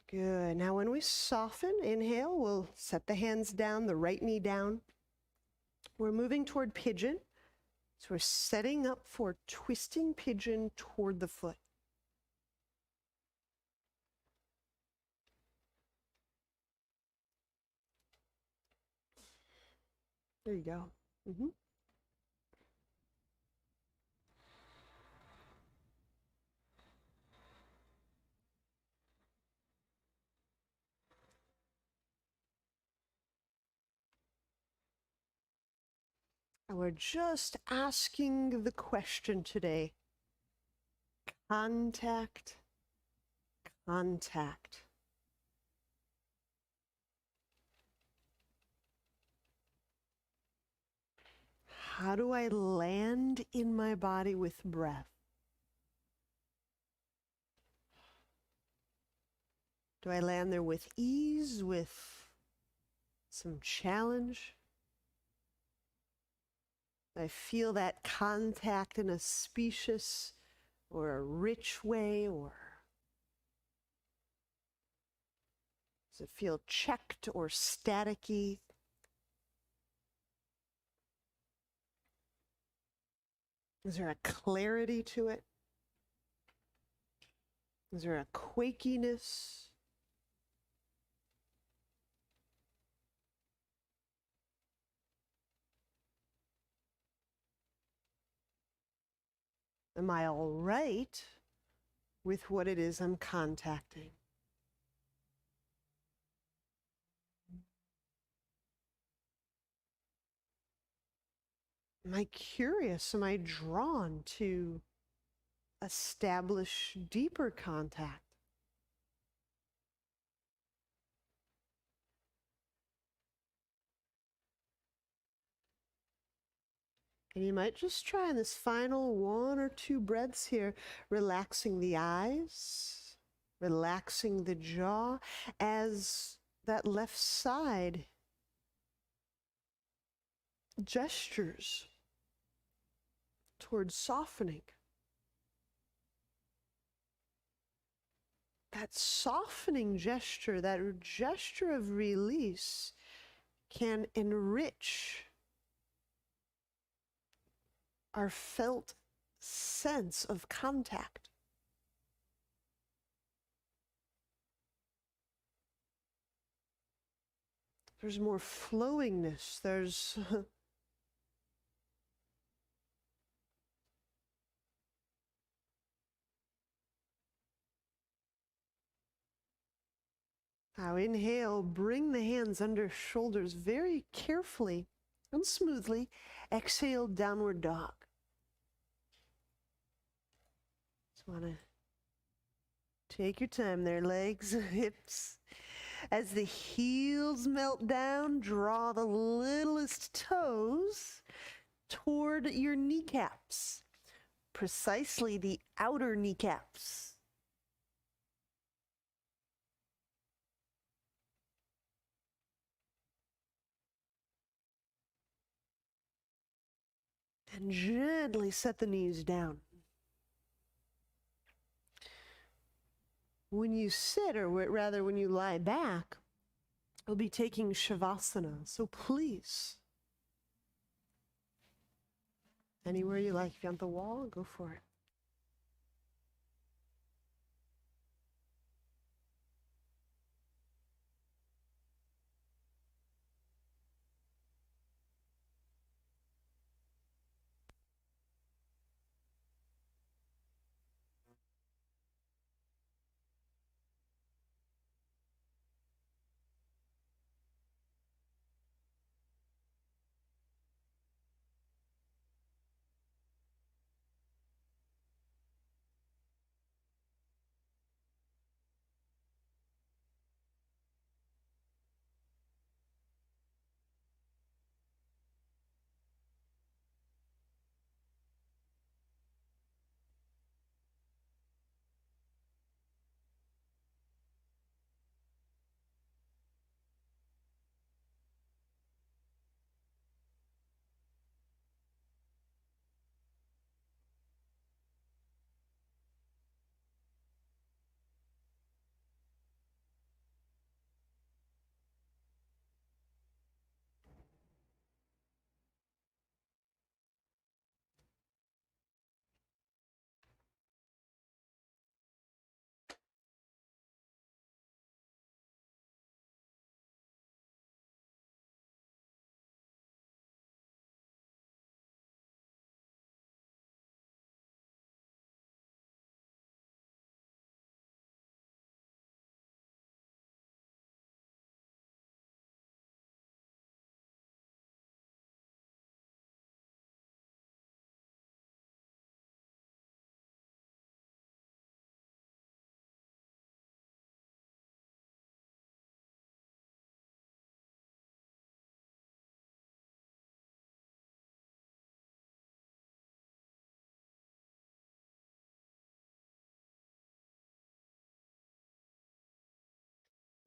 Good. Now when we soften, inhale, we'll set the hands down, the right knee down. We're moving toward pigeon. So we're setting up for twisting pigeon toward the foot. There you go. Mm-hmm. And we're just asking the question today. Contact, contact. How do I land in my body with breath? Do I land there with ease, with some challenge? I feel that contact in a specious or a rich way, or does it feel checked or staticky? Is there a clarity to it? Is there a quakiness? Am I all right with what it is I'm contacting? Am I curious? Am I drawn to establish deeper contact? And you might just try in this final 1 or 2 breaths here, relaxing the eyes, relaxing the jaw as that left side gestures towards softening. That softening gesture, that gesture of release can enrich our felt sense of contact. There's more flowingness, there's Now inhale, bring the hands under shoulders very carefully and smoothly. Exhale, downward dog. Just want to take your time there, legs, hips. As the heels melt down, draw the littlest toes toward your kneecaps, precisely the outer kneecaps. And gently set the knees down. When you sit, or rather when you lie back, we'll be taking Shavasana. So please, anywhere you like, if you're on the wall, go for it.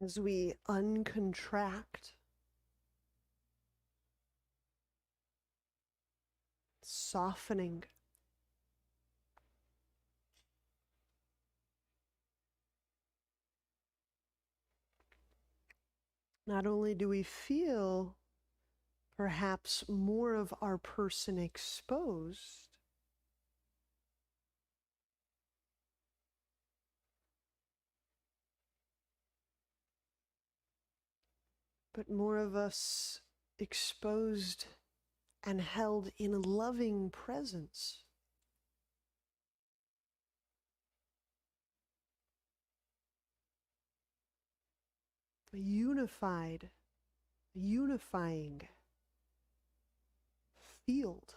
As we uncontract, softening, not only do we feel perhaps more of our person exposed, but more of us exposed and held in loving presence. A unified, unifying field.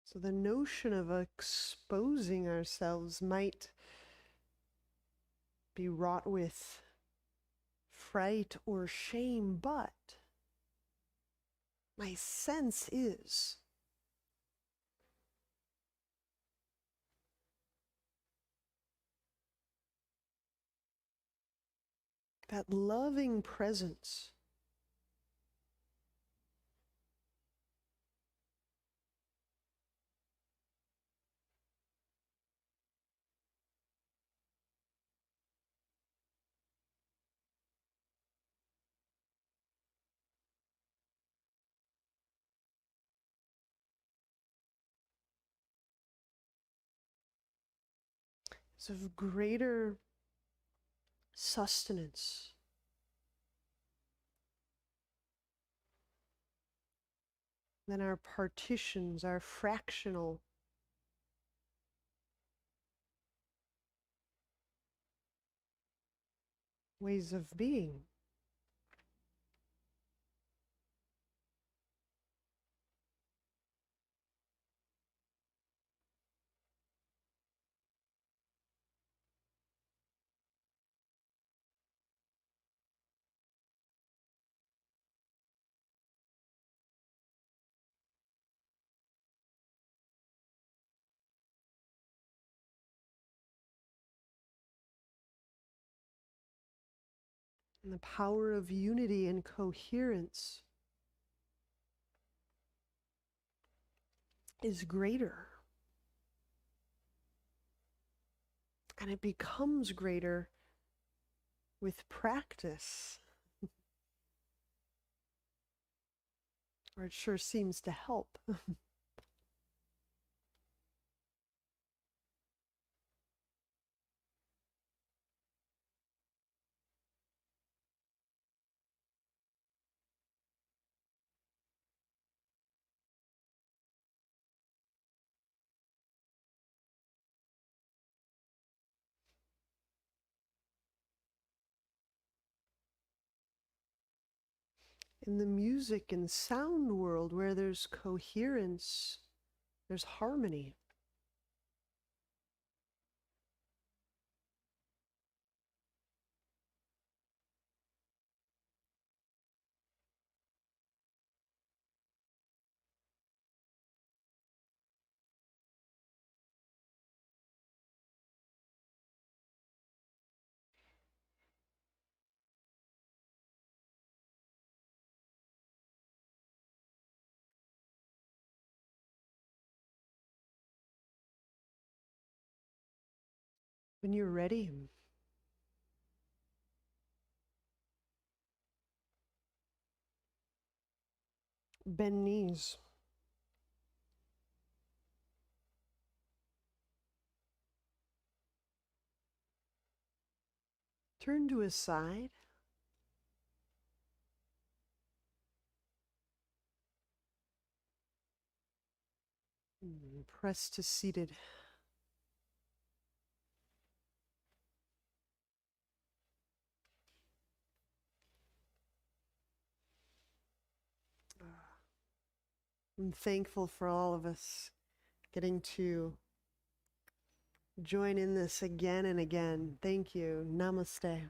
So the notion of exposing ourselves might be wrought with fright or shame, but my sense is that loving presence is of greater sustenance. Than our partitions, our fractional ways of being. And the power of unity and coherence is greater. And it becomes greater with practice. Or it sure seems to help. In the music and sound world, where there's coherence, there's harmony. When you're ready, bend knees. Turn to a side. Press to seated. I'm thankful for all of us getting to join in this again and again. Thank you. Namaste.